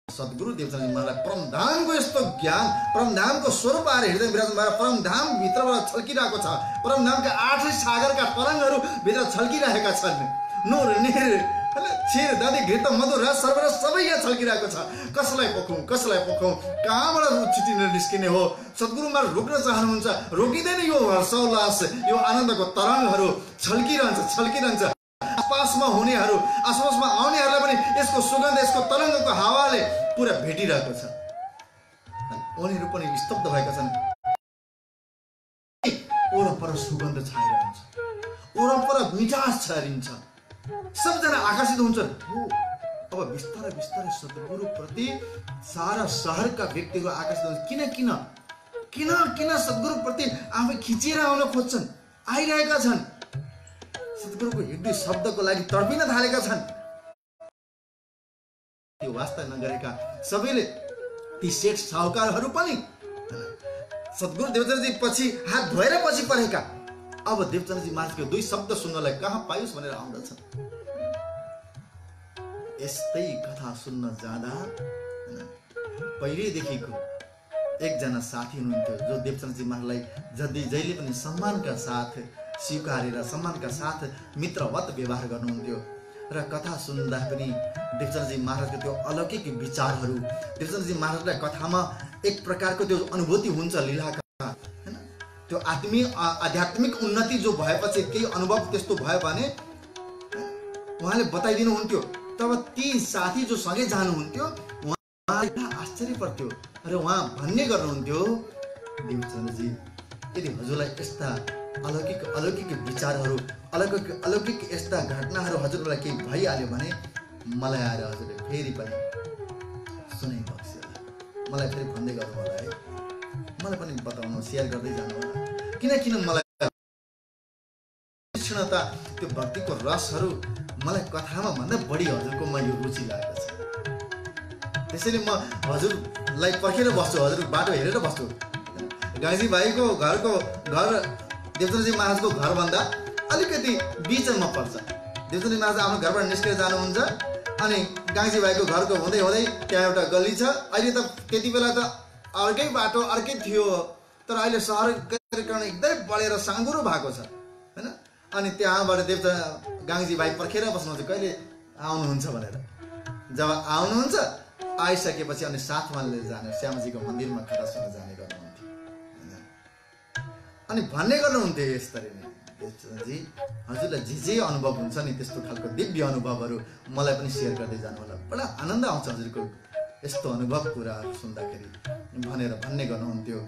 सद्गुरु देवचन्द्रजी महाराज परमधामको यस्तो ज्ञान, परमधामको स्वरूप आएर हृदय विराजमान भएर परमधाम भित्रबाट छल्किरहेको छ। परमधामका 8 सागरका तरङ्गहरू भित्र छल्किरहेका छन्। नूर निर क्षीर दधि घृत मधुर रस सर्वरस सबै यहाँ छल्किरहेको छ। कसलाई पोखौँ कहाँबाट छिटिनेर निस्किने हो। सद्गुरु महाराज रोक्न चाहनुहुन्छ, रोकिँदैन। यो हर्षोल्लास, यो आनन्दको तरङ्गहरू छल्किरहन्छ। आसपासमा हुनेहरू, आसपासमा आउनेहरूलाई पनि यसको सुगन्ध, यसको तरङ्गको हावाले पुरा भेटिरहेको छ। उनीहरू पनि स्तब्ध भएका छन्। वरपर सुगन्ध छाइरहन्छ, वरपर मिठास छरिन्छ, सबजना आकर्षित हुन्छन्। हो अब बिस्तारै बिस्तारै सद्गुरु प्रति सारा शहरका व्यक्तिहरू आकर्षित हुन्छ। किन सद्गुरु प्रति आफै खिचेर आउन खोज्छन्, आइरहेका छन्। सद्गुरुको एक-दुई शब्दको लागि तडपिन थालेका छन्। त्यो वास्ता नगरेका सबैले, ती सेठ साहुकारहरू पनि सद्गुरु देवचन्द्रजी पछि हात धोएर पछि परेका, अब देवचन्द्रजी महाराजको 2 शब्द सुन्नलाई कहाँ पाइयोस् भनेर आउँदछन्। यस्तै कथा सुन्न जाँदा पहिलेदेखिको एकजना साथी हुनुहुन्थ्यो, जो देवचन्द्रजी महाराजलाई जहिले पनि सम्मानका साथ स्वीकारेर, सम्मानका साथ मित्रवत व्यवहार गर्नुहुन्थ्यो। र कथा सुन्दा पनि देवचन्द्रजी महाराजको त्यो अलौकिक विचारहरू, देवचन्द्रजी महाराजलाई कथामा एक प्रकारको त्यो अनुभूति हुन्छ लीलाका हैन। त्यो आध्यात्मिक उन्नति जो भएपछि केही अनुभव त्यस्तो भयो भने उहाँले बताइदिनुहुन्थ्यो। तब ती साथी जो सँगै जानुहुन्थ्यो उहाँलाई आश्चर्य पर्थ्यो र उहाँ भन्ने गर्नुहुन्थ्यो, देवचन्द्रजी यदि हजुरलाई यस्ता अलौकिक विचारहरू, अलौकिक यस्ता घटनाहरू हजुरलाई केही भइहाल्यो भने मलाई आएर हजुरले फेरि पनि सुनाइबक्स्यो होला, मलाई फेरि भन्दै गर्नु होला है, मलाई पनि बताउनु, सेयर गर्दै जानु होला। किन मलाई कृष्णता, त्यो भक्तिको रसहरू मलाई कथामा भन्दा बढी हजुरकोमा यो रुचि लागेको छ। त्यसैले म हजुरलाई पर्खेर बस्छु, हजुरको बाटो हेरेर बस्छु। गाईजी भाइको घर देवचन्द्रजी महाराजको घरभन्दा अलिकति बिचमा पर्छ। देवचन्द्रजी महाराज आफ्नो घरबाट निस्केर जानुहुन्छ, अनि गाईजी भाइको घरको हुँदै त्यहाँ एउटा गल्ली छ। अहिले त त्यति बेला त अर्कै बाटो अर्कै थियो, तर अहिले सहरीकरण एकदमै बढेर साँगुरो भएको छ हैन। अनि त्यहाँबाट गाईजी भाइ पर्खेर बस्नुहुन्छ कहिले आउनुहुन्छ भनेर। जब आउनुहुन्छ आइसकेपछि अनि साथमा लिएर जाने श्यामजीको मन्दिरमा कथा सुन्न जाने गर्नुहुन्थ्यो अनि भन्ने गर्नुहुन्थ्यो यसरी नै, देवचन्द्रजी हजुरलाई जे अनुभव हुन्छ नि त्यस्तो खालको दिव्य अनुभवहरू मलाई पनि सेयर गर्दै जानु होला, बडा आनन्द आउँछ हजुरको यस्तो अनुभव कुराहरू सुन्दाखेरि भनेर भन्ने गर्नुहुन्थ्यो।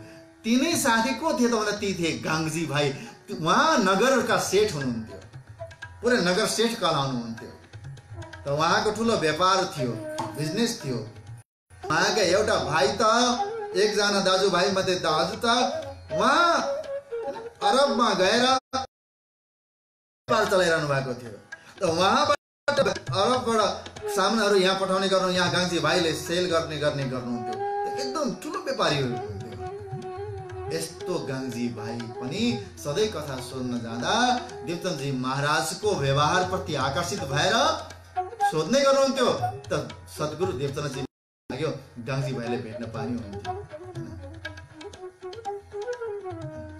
तिनै साथी को थिए त भन्दा ती थिए गाङ्जी भाइ। उहाँ नगरका सेठ हुनुहुन्थ्यो, पुरै नगर सेठ कहलाउनुहुन्थ्यो। त उहाँको ठुलो व्यापार थियो, बिजनेस थियो। उहाँका एउटा भाइ त, एकजना दाजुभाइ मध्ये दाजु त उहाँ अरबमा गएर व्यापार चलाइरहनु भएको थियो। त उहाँबाट अरबबाट सामानहरू यहाँ पठाउने गर्नु, यहाँ गाङ्जी भाइले सेल गर्ने गर्नुहुन्थ्यो। एकदम ठुलो व्यापारी हुनुहुन्थ्यो। यस्तो गाङ्जी भाइ पनि सधैँ कथा सुन्न जाँदा देवचन्द्रजी महाराजको व्यवहार प्रति आकर्षित भएर सोध्ने गर्नुहुन्थ्यो। त सद्गुरु देवचन्द्रजी लाग्यो गाङ्जी भाइले भेट्न पानी हुन्थ्यो,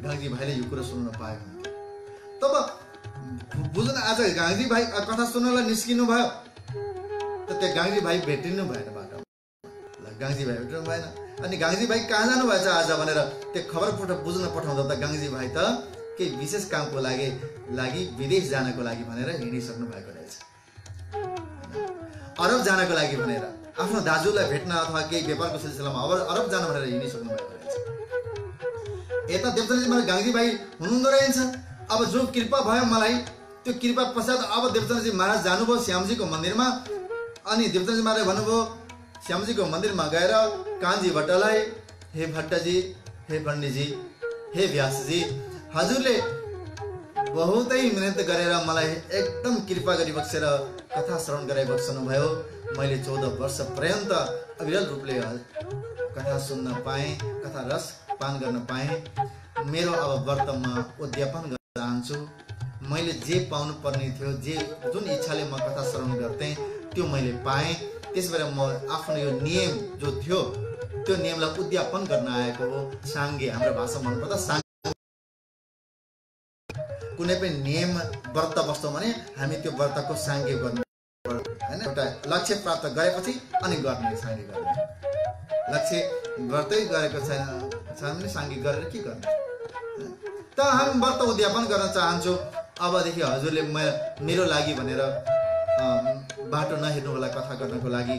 गाङ्जी भाइले यो कुरा सुन्न पाए हुन्थ्यो। तब बुझ्न आज गाङ्जी भाइ कथा सुन्नलाई निस्किनु भयो, त त्यो गाङ्जी भाइ भेटिनु भएन बाटोमा, गाङ्जी भाइ भेट्नु भएन। अनि गाङ्जी भाइ कहाँ जानु भएछ आज भनेर त्यो खबर बुझ्न पठाउँदा त गाङ्जी भाइ त केही विशेष कामको लागि विदेश जानको लागि भनेर हिँडिसक्नु भएको रहेछ, अरब जानको लागि भनेर, आफ्नो दाजुलाई भेट्न अथवा केही व्यापारको सिलसिलामा अरब जान भनेर हिँडिसक्नु भएको रहेछ। यता देवचन्द्रजी महाराज गाङ्जी भाइ हुनुहुँदो रहेछ। अब जो कृपा भयो मलाई, त्यो कृपा पश्चात अब देवचन्द्रजी महाराज जानुभयो श्यामजीको मन्दिरमा। अनि देवचन्द्रजी महाराज भन्नुभयो श्यामजीको मन्दिरमा गएर कान्छी भट्टलाई, हे भट्टजी हे पण्डितजी, हे व्यासजी, हजुरले बहुतै मिहिनेत गरेर मलाई एकदम कृपा गरी बक्सेर कथा श्रवण गराइ बक्सनु भयो। मैले 14 वर्ष पर्यन्त अविरल रूपले कथा सुन्न पाएँ, कथा रस पान गर्न पाएँ। मेरो अब व्रतमा उद्यापन गर्न चाहन्छु। मैले जे पाउनु पर्ने थियो, जुन इच्छाले म कथा श्रवण गर्थेँ त्यो मैले पाएँ। त्यसबाट म आफ्नो यो नियम जो थियो त्यो नियमलाई उद्यापन गर्न आएको हो। साङ्गे हाम्रो भाषा भन्नुपर्दा साङ्गे, कुनै पनि नियम व्रत बस्छौँ भने हामी त्यो व्रतको साङ्गे गर्नु हैन। एउटा लक्ष्य प्राप्त गरेपछि अनि गर्ने, साङ्गे गर्ने। लक्ष्य व्रतै गरेको छैन भने साङ्गे गरेर के गर्ने? त हामी व्रत उद्यापन गर्न चाहन्छु। अबदेखि हजुरले मेरो लागि भनेर बाटो नहेर्नु होला, कथा गर्नको लागि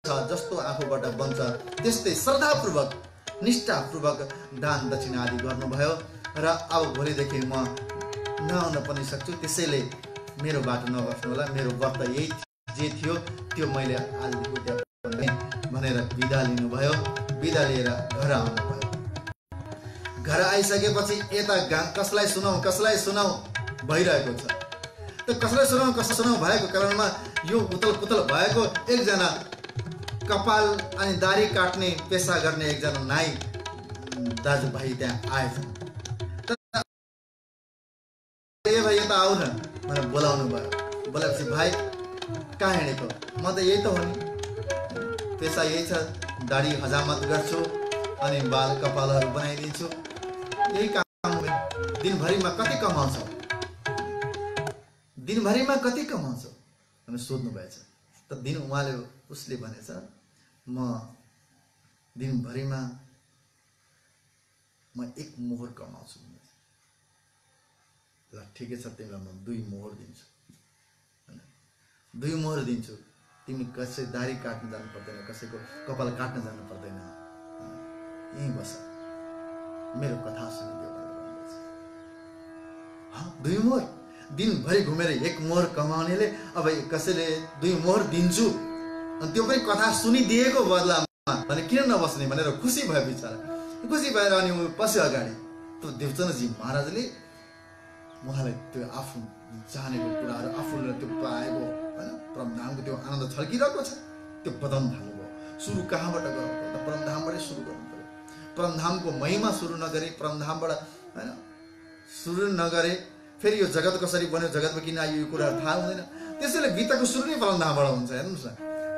जस्तो आफूबाट बन्छ त्यस्तै श्रद्धापूर्वक निष्ठापूर्वक दान दक्षिणा आदि गर्नुभयो। र अब भोलिदेखि म नआउन पनि सक्छु, त्यसैले मेरो बाटो नबस्नु होला। मेरो व्रत यही जे थियो त्यो मैले आजदेखि उद्यापन भनेर बिदा लिनुभयो। बिदा लिएर घर आउनु भयो। घर आइसकेपछि यता कसलाई सुनाऊ भइरहेको छ। त कसलाई सुनाऊ भएको कारणमा यो उतल पुतल भएको एकजना कपाल अनि दाढी काट्ने पेसा गर्ने एकजना नाई दाजुभाइ त्यहाँ आएछन्। भाइ यता आऊ न भनेर बोलाउनु भयो। बोलाएपछि भाइ कहाँ हिँडेको? म त यही त हो नि, पेसा यही छ, दाढी हजामत गर्छु अनि बाल कपालहरू बनाइदिन्छु, यही काम हो। दिनभरिमा कति कमाउँछौ? दिनभरिमा कति कमाउँछौ भनेर सोध्नु भएछ। त उसले भनेछ म दिनभरिमा म 1 मोहर कमाउँछु। ल ठिकै छ, तिमीलाई म 2 मोहर दिन्छु, 2 मोहर दिन्छु। तिमी कसै दाढी काट्न जानु पर्दैन, कसैको कपाल काट्न जानु पर्दैन, यहीँ बस, मेरो कथा सुनिदेऊ भनेर भन्दैछ। 2 मोहर दिनभरि घुमेर 1 मोहर कमाउनेले अब कसैले 2 मोहर दिन्छु अनि त्यो पनि कथा सुनिदिएको बदलामा भने किन नबस्ने भनेर खुसी भयो बिचरा। खुसी भएर अनि पछि अगाडि त्यो देवचन्द्रजी महाराजले उहाँलाई त्यो आफू जानेको कुराहरू आफूले त्यो पाएको होइन परमधामको त्यो आनन्द छल्किरहेको छ त्यो बताउनु थाल्नुभयो। सुरु कहाँबाट गर्नु पर्दा परमधामबाटै सुरु गर्नु पर्यो। परमधामको महिमा सुरु नगरे, परमधामबाट होइन सुरु नगरे फेरि यो जगत कसरी बन्यो, जगतमा किन आयो, यो कुराहरू थाहा हुँदैन। त्यसैले गीताको सुरु नै परमधामबाट हुन्छ। हेर्नुहोस् न,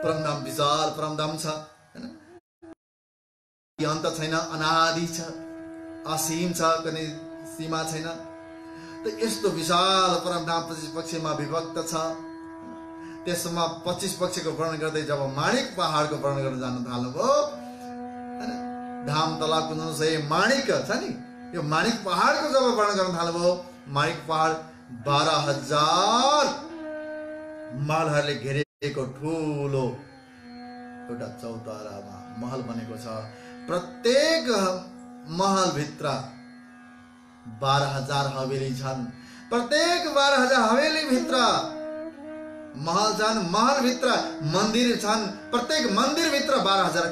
परमधाम विशाल परमधाम छ होइन, अन्त छैन, अनादि छ, असीम छ, कुनै सीमा छैन। त यस्तो विशाल परमधाम 25 पक्षमा विभक्त छ। त्यसमा 25 पक्षको वर्णन गर्दै जब माणिक पहाडको वर्णन गर्न जान थाल्नुभयो हैन, धाम तला कुन्दन माणिक छ नि, यो माणिक पहाडको जब वर्णन गर्न थाल्नुभयो, माणिक पहाड 12,000 महलहरूले घेरेको ठुलो एउटा चौतारामा महल बनेको छ। प्रत्येक महल भित्र 12,000 हवेली छन्। प्रत्येक 12,000 हवेली भित्र महल छन्, महल भित्र मन्दिर छन्, प्रत्येक मन्दिर भित्र 12,000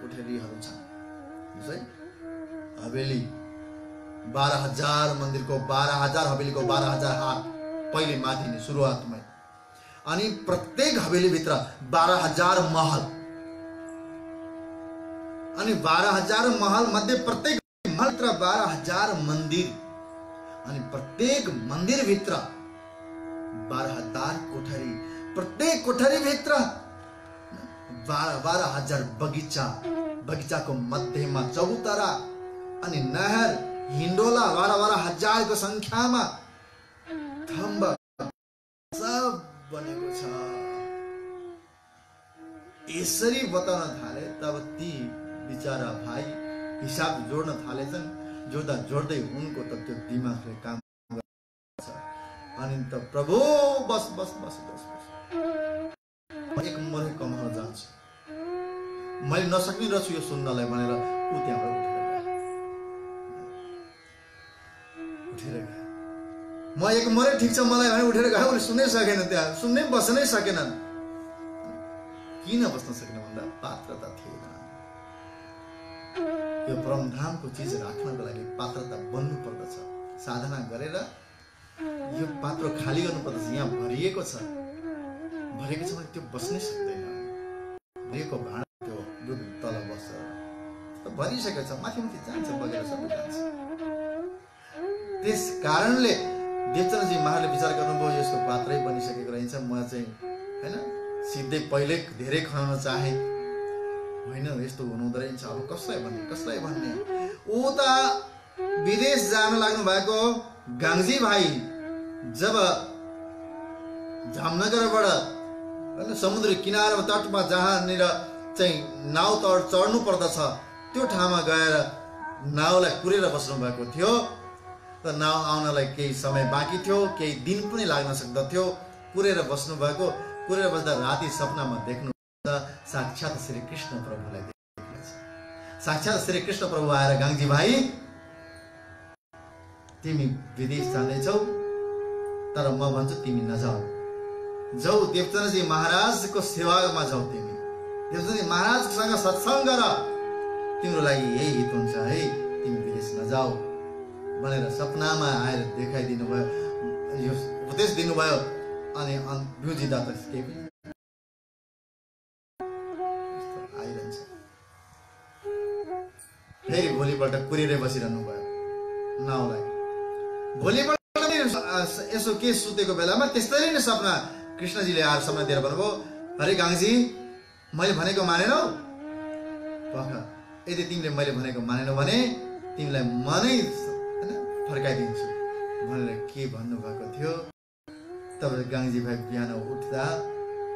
कोठरीहरू छन्। हवेली 12,000 मन्दिरको 12,000 हवेलीको 12,000 हात पहिले माथि नै सुरुवातमै, अनि प्रत्येक हवेली भित्र 12,000 महल, अनि 12,000 महल मध्ये प्रत्येक महल भित्र 12,000 मन्दिर, अनि प्रत्येक मन्दिर भित्र 12,000 कोठरी, प्रत्येक कोठरी भित्र 12,000 बगैँचा, बगैँचाको मध्यमा चौतारा अनि नहर हिन्डोला 12,000 को संख्यामा थम्ब सब बनेको छ। यसरी बताउन थाले तब ती बिचारा भाइ हिसाब जोड्न थालेछन्। जोड्दा जोड्दै उनको त त्यो दिमागले काम गर्छ। अनि त प्रभु बस बस बस बस बस एक मरे कमाउन जान्छु, मैले नसक्ने रहेछु यो सुन्नलाई भनेर ऊ त्यहाँबाट उठेर गए। म एक मरे ठिक छ मलाई भने उठेर गए। उले सुन्नै सकेन, त्यहाँ सुन्नै बस्नै सकेनन्। किन बस्न सकेन भन्दा पात्रता थिएन। यो परमधामको चिज राख्नको लागि पात्रता बन्नु पर्दछ। साधना गरेर यो पात्र खाली गर्नु पर्दछ। यहाँ भरिएको छ भने त्यो बस्नै सक्दैन। भरिएको भाँडा त्यो दुध तल बस्छ, भरिसकेको छ, माथि माथि जान्छ, बगेर सबै जान्छ। त्यस कारणले देवचन्द्रजी महाराजले विचार गर्नुभयो यसको पात्रै बनिसकेको रहेछ, म चाहिँ हैन सिधै पहिले धेरै खनाउन चाहे होइन, यस्तो हुनुहुँदो रहेछ, अब कसलाई भन्ने। उता विदेश जान लाग्नु भएको गाङ्जी भाइ जब जामनगरबाट समुद्र किनारमा तटमा जहाँनिर चाहिँ नाउ चढ्नु पर्दछ त्यो ठाउँमा गएर नाउलाई कुरेर बस्नु भएको थियो। त नाउ आउनलाई केही समय बाँकी थियो, केही दिन पनि लाग्न सक्दथ्यो। कुरेर बस्नु भएको, कुरेर बस्दा राति सपनामा देख्नु साक्षात श्री कृष्ण प्रभुलाई देख्नुहुन्छ। साक्षात श्री कृष्ण प्रभु आएर गाङ्जी भाइ तिमी विदेश जाँदैछौ, तर म भन्छु तिमी नजाऊ, जाऊ देवचन्द्रजी महाराजको सेवामा जाऊ। तिमी देवचन्द्रजी महाराजसँग सत्सङ्ग गर, तिम्रो लागि यही हित हुन्छ है, तिमी विदेश नजाऊ भनेर सपनामा आएर देखाइदिनु भयो, यो उपदेश दिनुभयो। अनि भ्युजिदा त केही पनि आइरहन्छ। फेरि भोलिपल्ट कुरेरै बसिरहनु भयो नाउलाई। भोलिपल्ट यसो के सुतेको बेलामा त्यस्तै नै सपना कृष्णजीले आएर सपना दिएर भन्नुभयो, अरे गाङ्जी मैले भनेको मानेनौ, यदि तिमीले मैले भनेको मानेनौ भने तिमीलाई म नै फर्काइदिन्छु भनेर के भन्नुभएको थियो। तब गाङ्जी भाइ बिहान उठ्दा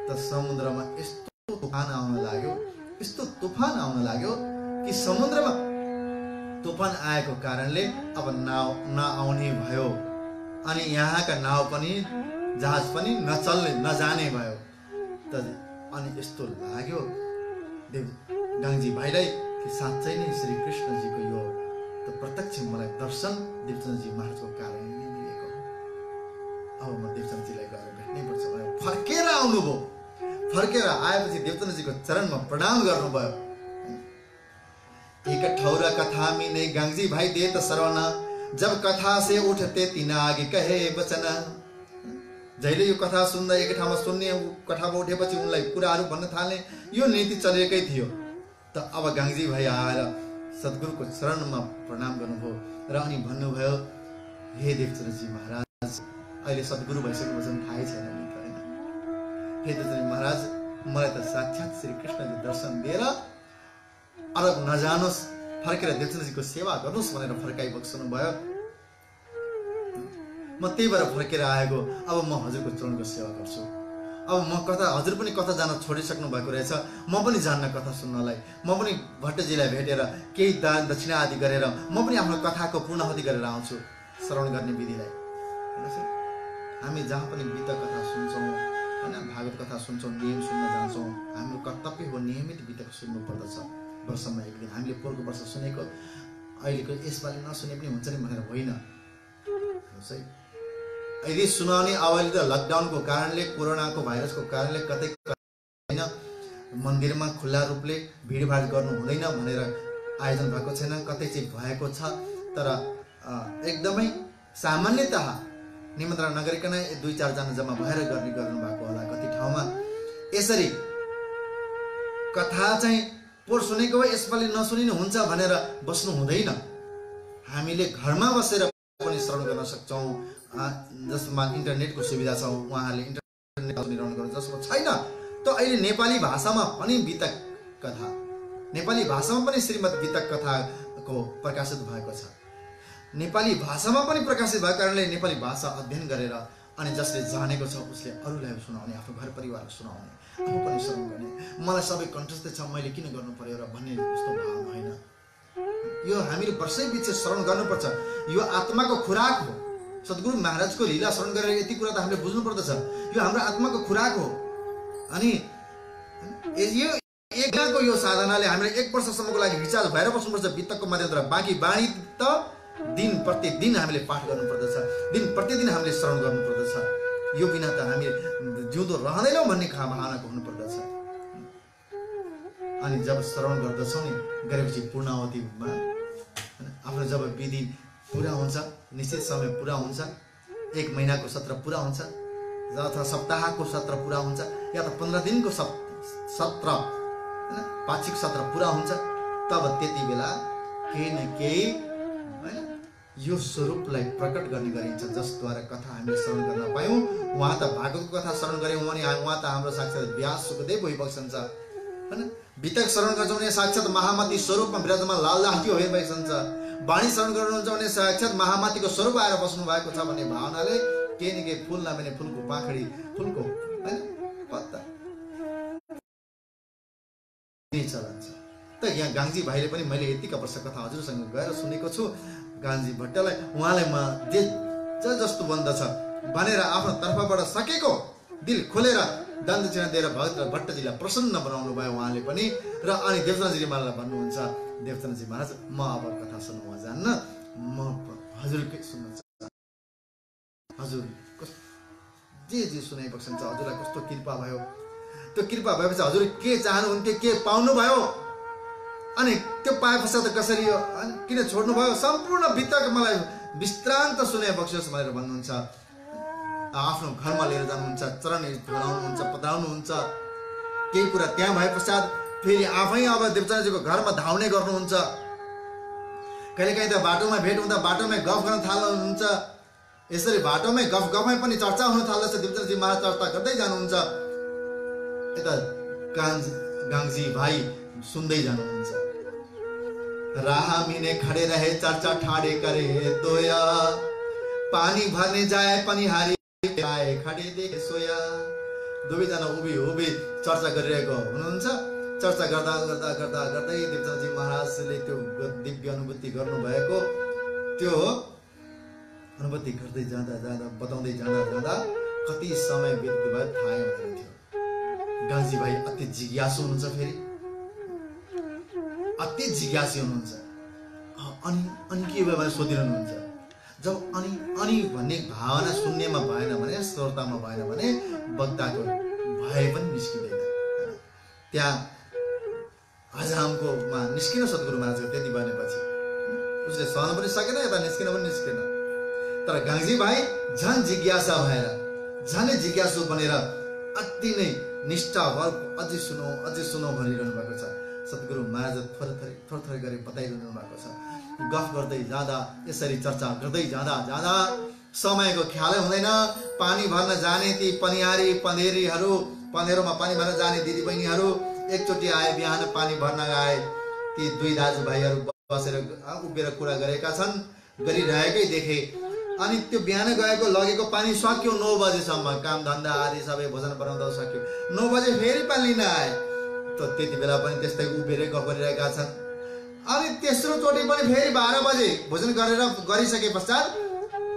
त समुद्रमा यस्तो तुफान आउन लाग्यो कि समुद्रमा तुफान आएको कारणले अब नाउ नआउने भयो। अनि यहाँका नाउ पनि जहाज पनि नजाने भयो। अनि यस्तो लाग्यो गाङ्जी भाइलाई कि साँच्चै नै श्री कृष्णजीको यो त प्रत्यक्ष मलाई दर्शन देवचन्द्रजी महाराजको कारणले नै मिलेको। अब म देवचन्द्रजीलाई गएर भेट्नै पर्छ भनेर फर्केर आउनुभयो। फर्केर आएपछि देवचन्द्रजीको चरणमा प्रणाम गर्नुभयो। एक ठौरा कथा मिने गाङ्जी भाइ दे त श्रवण, जब कथा से उठते तीन आगे कहे वचन। जहिले यो कथा सुन्दा एक ठाउँमा सुन्ने, कथामा उठेपछि उनलाई कुराहरू भन्न थाल्ने, यो नीति चलेकै थियो। त अब गाङ्जी भाइ आएर सद्गुरुको चरणमा प्रणाम गर्नुभयो र अनि भन्नुभयो, हे देवचन्द्रजी महाराज अहिले सद्गुरु भइसकेको वचन थाहै छैन नि त हैन। हे देवचन्द्रजी महाराज मलाई त साक्षात श्री कृष्णले दर्शन दिएर अरब नजानुहोस्, फर्केर देवचन्द्रजीको सेवा गर्नुहोस् भनेर फर्काइबक्सनु भयो। म त्यही भएर फर्केर आएको। अब म हजुरको चरणको सेवा गर्छु। अब म कथा, हजुर पनि कथा जान छोडिसक्नु भएको रहेछ, म पनि जान्न कथा सुन्नलाई। म पनि भट्टजीलाई भेटेर केही दान दक्षिणा आदि गरेर म पनि आफ्नो कथाको पूर्णाहुति गरेर आउँछु श्रवण गर्ने विधिलाई। हामी जहाँ पनि गीत कथा सुन्छौँ होइन, भागवत कथा सुन्छौँ, नियम सुन्न जान्छौँ, हाम्रो कर्तव्य हो नियमित गीत सुन्नु पर्दछ। वर्षमा एक दिन हामीले पोहोरको वर्ष सुनेको अहिलेको यसपालि नसुने पनि हुन्छ नि भनेर होइन। यदि सुनाउने अवधि त लकडाउनको कारणले, कोरोनाको भाइरसको कारणले कतै होइन, मन्दिरमा खुल्ला रूपले भिडभाड गर्नु हुँदैन भनेर आयोजन भएको छैन, कतै चाहिँ भएको छ। तर एकदमै सामान्यतः निमन्त्रण नगरिकन 2-4 जना जम्मा भएर गर्नु भएको होला कति ठाउँमा। यसरी कथा चाहिँ पोहोर सुनेको भए यसपालि नसुनिनु हुन्छ भनेर बस्नु हुँदैन। हामीले घरमा बसेर पनि श्रवण गर्न सक्छौँ। जसमा इन्टरनेटको सुविधा छ, उहाँहरूले इन्टरनेट निर्माण गर्नु, जसको छैन त अहिले नेपाली भाषामा पनि गीतक कथा, नेपाली भाषामा पनि श्रीमद् गीतक कथाको प्रकाशित भएको छ। नेपाली भाषामा पनि प्रकाशित भएको कारणले नेपाली भाषा अध्ययन गरेर अनि जसले जानेको छ उसले अरूलाई सुनाउने, आफ्नो घर परिवारलाई सुनाउने, आफू पनि श्रवण गर्ने। मलाई सबै कन्ठस्थ छ, मैले किन गर्नु पर्यो र भन्ने जस्तो भाव होइन। यो हामीले वर्षै पछि श्रवण गर्नुपर्छ। यो आत्माको खुराक हो। सद्गुरु महाराजको लीला श्रवण गरेर यति कुरा त हामीले बुझ्नु पर्दछ। यो हाम्रो आत्माको खुराक हो। अनि यो एकको यो साधनाले हामीले 1 वर्षसम्मको लागि रिचार्ज भएर बस्नुपर्छ वित्तको माध्यमद्वारा। बाँकी बाणी त दिन प्रतिदिन हामीले पाठ गर्नु पर्दछ, दिन प्रतिदिन हामीले श्रवण गर्नु पर्दछ। यो बिना त हामी जिउँदो रहँदैनौँ भन्ने भावनाको हुनु पर्दछ। अनि जब श्रवण गर्दछौँ नि गरेपछि पूर्णावतीमा आफ्नो जब विधि पुरा हुन्छ, निश्चित समय पुरा हुन्छ, 1 महिनाको सत्र पुरा हुन्छ अथवा सप्ताहको सत्र पुरा हुन्छ या त 15 दिनको सत्र हैन पाक्षिक सत्र पुरा हुन्छ, तब त्यति बेला केही न केही हैन यो स्वरूपलाई प्रकट गर्ने गरिन्छ, जसद्वारा कथा हामीले श्रवण गर्न पायौँ। उहाँ त भागवतको कथा श्रवण गऱ्यौँ भने उहाँ त हाम्रो साक्षात् व्यास सुखदेव भइबक्सन्छ हैन। वितक श्रवण गर्छौँ भने साक्षात् महामती स्वरूपमा विराजमान लालदासजी भइबक्सन्छ। वाणी श्रवण गर्नुहुन्छ भने साक्षात् महामतीको स्वरूप आएर बस्नु भएको छ भन्ने भावनाले केही न केही फुल नभने फुलको पाखडी, फुलको हैन पत्ता चलन छ। त यहाँ गाङ्जी भाइले पनि मैले यतिका वर्ष कथा हजुरसँग गएर सुनेको छु। गाङ्जी भट्टलाई उहाँलाई म जस्तो बन्दछ भनेर आफ्नो तर्फबाट सकेको दिल खोलेर दण्डचिन्ह दिएर भगत भट्टजीलाई प्रसन्न बनाउनु भयो उहाँले पनि। र अनि देवचन्द्रजी महाराजलाई भन्नुहुन्छ, देवचन्द्रजी महाराज म अब कथा सुन्नु जान्न, म हजुरकै सुन्न चाहन्छु। हजुर जे सुनाइबक्सन्छ, हजुरलाई कस्तो कृपा भयो, त्यो कृपा भएपछि हजुर के चाहनुहुन्थ्यो, के पाउनु भयो, अनि त्यो पाए पश्चात कसरी किन छोड्नु भयो, सम्पूर्ण वितक मलाई विस्तान्त सुनाइबक्सोस् भनेर भन्नुहुन्छ। आफ्नो घरमा लिएर जानुहुन्छ, चरण बनाउनुहुन्छ, पधराउनुहुन्छ, केही कुरा त्यहाँ भए पश्चात फेरि आफै अब देवचन्द्रजीको घरमा धाउने गर्नुहुन्छ। कहिलेकाहीँ त बाटोमा भेट हुँदा बाटोमै गफ गर्न थाल्नुहुन्छ। यसरी बाटोमै गफमै पनि चर्चा हुन थाल्दछ, देवचन्द्रजी महाराज चर्चा गर्दै जानुहुन्छ, यता गाङ्जी भाइ सुन्दै जानुहुन्छ। राह मिने खडे रहे चर्चा ठाडे करे तोया, पानी भर्ने जाए पनि हारी आए खडे देखे सोया। दुवैजना उभि चर्चा गरिरहेको हुनुहुन्छ। चर्चा गर्दा गर्दा गर्दा गर्दै देवचन्द्रजी महाराजले त्यो दिव्य अनुभूति गर्नुभएको त्यो अनुभूति गर्दै जाँदा जाँदा बताउँदै जाँदा जाँदा कति समय बित्नु भयो थाहै हुँदैन थियो। गाङ्जी भाइ अति जिज्ञासु हुनुहुन्छ, फेरि अति जिज्ञासु हुनुहुन्छ। अनि के भयो भने सोधिरहनुहुन्छ। जब अनि भन्ने भावना सुन्नेमा भएन भने, श्रोतामा भएन भने वक्ताको भए पनि निस्किँदैन। त्यहाँ हजामकोमा निस्किन सद्गुरु महाराजको त्यति भनेपछि उसले सहन पनि सकेन, यता निस्किन पनि निस्केन। तर गाङ्जी भाइ झन् जिज्ञासा भएर, झनै जिज्ञासु बनेर अति नै निष्ठा भर अझै सुनौ भनिरहनु भएको छ। सद्गुरु महाराज थोरै गरी बताइरहनु भएको छ। गफ गर्दै जाँदा, यसरी चर्चा गर्दै जाँदा जाँदा समयको ख्यालै हुँदैन। पानी भर्न जाने ती पनिहारी पँधेरीहरू, पँधेरोमा पानी भर्न जाने दिदीबहिनीहरू एकचोटि आए, बिहान पानी भर्न आए। ती दुई दाजुभाइहरू बसेर उभिएर कुरा गरिरहेकै देखे। अनि त्यो बिहान गएको लगेको पानी सक्यो 9 बजेसम्म, काम धन्दा आदि सबै भोजन बनाउँदा सक्यो। 9 बजे फेरि पानी लिन आए। त त्यति बेला पनि त्यस्तै उभिएरै गफ गरिरहेका छन्। अनि तेस्रो चोटि पनि फेरि 12 बजे भोजन गरिसके पश्चात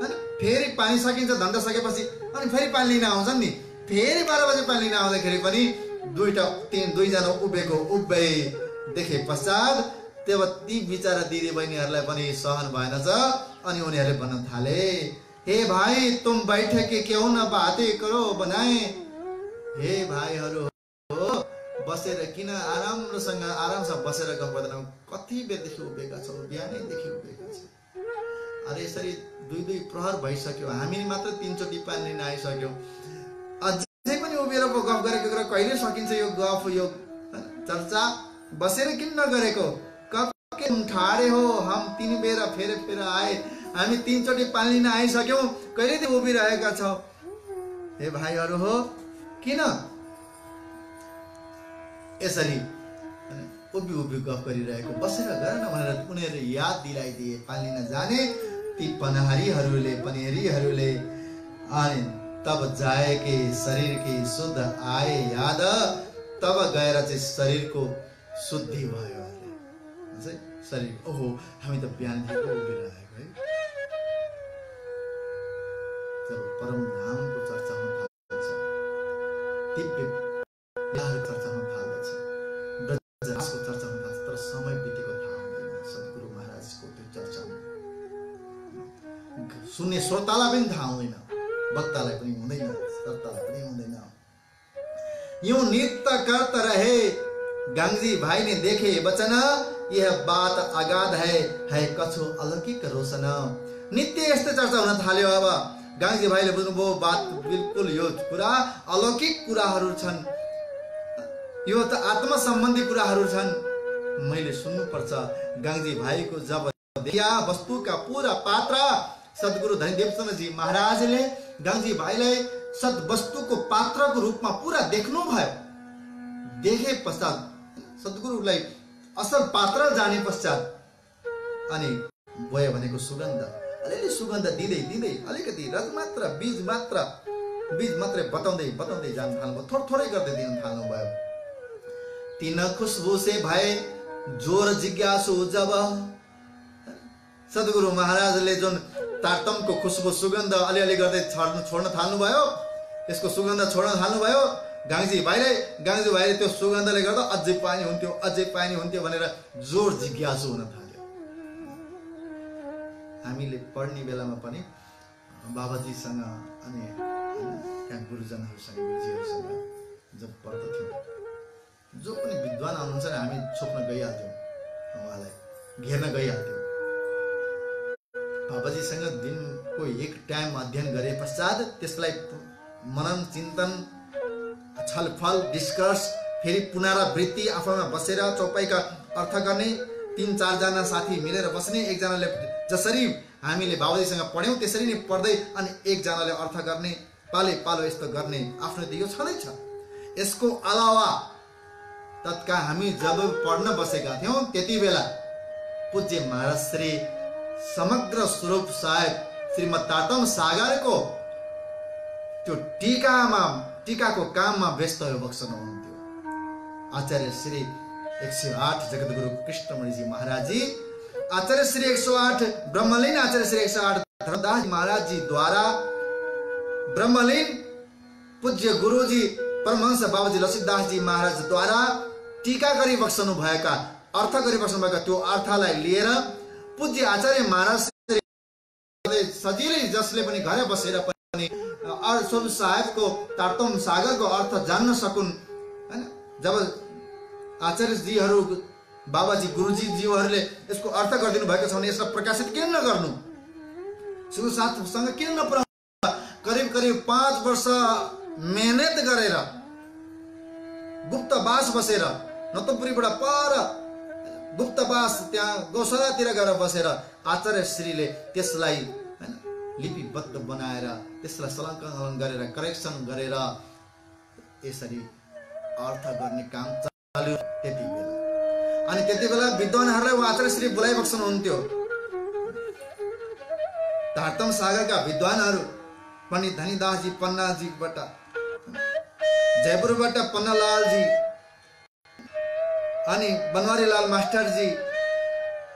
अनि फेरि पानी सकिन्छ, धन्दा सकेपछि अनि फेरि पानी लिन आउँछन् नि। फेरि 12 बजे पानी लिन आउँदाखेरि पनि दुईजना उभिए देखे पश्चात त्यो ती बिचारा दिदी बहिनीहरूलाई पनि सहन भएन छ। अनि उनीहरूले भन्न थाले, हे भाइ तुम बैठे के क्यों न बातें करो बनाए। हे भाइहरू हो, बसेर किन आरामसँग बसेर गफ गर्दैन, कति बेरदेखि उभिएका छौँ, बिहानैदेखि उभिएका छौँ। अरे यसरी 2 प्रहर भइसक्यो, हामी मात्र 3 चोटि पानी लिन आइसक्यौँ, अझै पनि उभिएर गफ गरेको कुरा कहिले सकिन्छ? यो गफ, यो चर्चा बसेर किन नगरेको? कब के ठाडे हो, हम 3 बेर फेर आए, हामी 3 चोटि पानी लिन आइसक्यौँ, कहिलेदेखि उभिरहेका छौँ। हे भाइहरू हो, किन यसरी उभि गफ गरिरहेको? बसेर गर न भनेर उनीहरूले याद दिलाइदिए। पानी लिन जाने ती पनिहरीहरूले अनि तब जाए के शरीर की शुद्ध आए याद, तब गएर चाहिँ शरीरको शुद्धि भयो। शरीर ओहो, हामी त बिहानदेखि उभिरहेको है। जब परम धामको चर्चा हुन थाल्छ, दिव्य चर्चा हुन थाल्दछ, ब्रजको चर्चा हुन थाल्छ, तर समय बितेको थाहा हुँदैन। सद्गुरु महाराजको त्यो चर्चा सुन्ने श्रोतालाई पनि थाहा हुँदैन, वक्तालाई पनि हुँदैन, श्रोतालाई पनि हुँदैन। यूं नित्य करत रहे गांगजी भाई ने देखे वचन, यह बात अगाध है कछु अलौकिक रोशन। नित्य यस्तो चर्चा हुन थाल्यो। अब गांगजी भाइले बुझ्नुभयो बात बिल्कुल यो कुरा अलौकिक कुराहरू छन्, यो त आत्मा सम्बन्धी कुराहरू छन्, मैले सुन्नुपर्छ। गांगजी भाइको जब देखिया वस्तु का पूरा पात्र, सद्गुरु धनीदेवचन्द्रजी महाराजले गांगजी भाइलाई सद वस्तुको पात्रको रूपमा पूरा देख्नु भयो। देखे पश्चात सद्गुरुलाई असल पात्र जाने पश्चात अनि भयो भनेको सुगन्ध, अलिअलि सुगन्ध दिँदै दिँदै अलिकति रस मात्र बीज मात्रै बताउँदै जान थाल्नुभयो, थोरै गर्दै दिन थाल्नुभयो। तीन खुशबू से भए जोर जिज्ञासु जब, सद्गुरु महाराजले जुन तारतमको खुशबू सुगन्ध अलिअलि गर्दै छोड्न थाल्नुभयो, यसको सुगन्ध छोड्न थाल्नुभयो। गांगजी भाइले त्यो सुगन्धले गर्दा अझै पानी हुन्थ्यो भनेर जोर जिज्ञासु हुन थाल्यो। हामीले पढ्ने बेलामा पनि बाबाजीसँग अनि त्यहाँ गुरुजनहरूसँग गुरुजीहरूसँग जब पढ्दथ्यौँ, जो पनि विद्वान आउनुहुन्छ नि हामी छोप्न गइहाल्थ्यौँ, उहाँलाई घेर्न गइहाल्थ्यौँ। बाबाजीसँग दिनको एक टाइम अध्ययन गरे पश्चात त्यसलाई मनन चिन्तन छलफल डिस्कस फेरि पुनरावृत्ति आफूमा बसेर चौपाईका अर्थ गर्ने, 3-4 जना साथी मिलेर बस्ने, एकजनाले जसरी हामीले बाबाजीसँग पढ्यौँ त्यसरी नै पढ्दै अनि एकजनाले अर्थ गर्ने, पालो यस्तो गर्ने, आफ्नो त यो छँदैछ। यसको अलावा तत्काल हामी जब पढ्न बसेका थियौँ त्यति बेला पूज्य महाराज श्री समग्र स्वरूप साहेब श्रीमद् तारतम सागरको त्यो टीकाको काममा व्यस्त बक्सन हुनुहुन्थ्यो। आचार्य श्री 108 जगद्गुरु कृष्णमणिजी महाराजी, आचार्य श्री 108 ब्रह्मलीन आचार्य श्री 108 धर्मदास महाराज जी द्वारा ब्रह्मलीन पूज्य गुरुजी परमहंस बाबाजी लक्ष्मीदास जी महाराज द्वारा टीका गरी बक्सनु भएका, अर्थ गरी बक्सनु भएका त्यो अर्थलाई लिएर पूज्य आचार्य महाराज सजिलै जसले पनि घरै बसेर पनि स्वरूप साहेबको तारतम सागरको अर्थ जान्न सकुन् हैन। जब आचार्यजीहरू बाबाजी गुरुजीज्यूहरूले यसको अर्थ गरिदिनु भएको छ भने यसलाई प्रकाशित किन नगर्नु, सुरु साथसँग किन नपुर्याउनु। करिब 5 वर्ष मेहनत गरेर गुप्तवास बसेर नतपुरीबाट पर गुप्तवास त्यहाँ गौशालातिर गएर बसेर आचार्य श्रीले त्यसलाई हैन लिपिबद्ध बनाएर त्यसलाई सङ्कलन गरेर करेक्सन गरेर यसरी अर्थ गर्ने काम चाल्यो त्यति बेला। अनि त्यति बेला विद्वानहरूलाई आचार्य श्री बोलाइबक्सनु हुन्थ्यो। तारतम सागरका विद्वानहरू पनि धनीदासजी पन्नाजीबाट, जयपुरबाट पन्नालालजी अनि बनवारीलाल मास्टरजी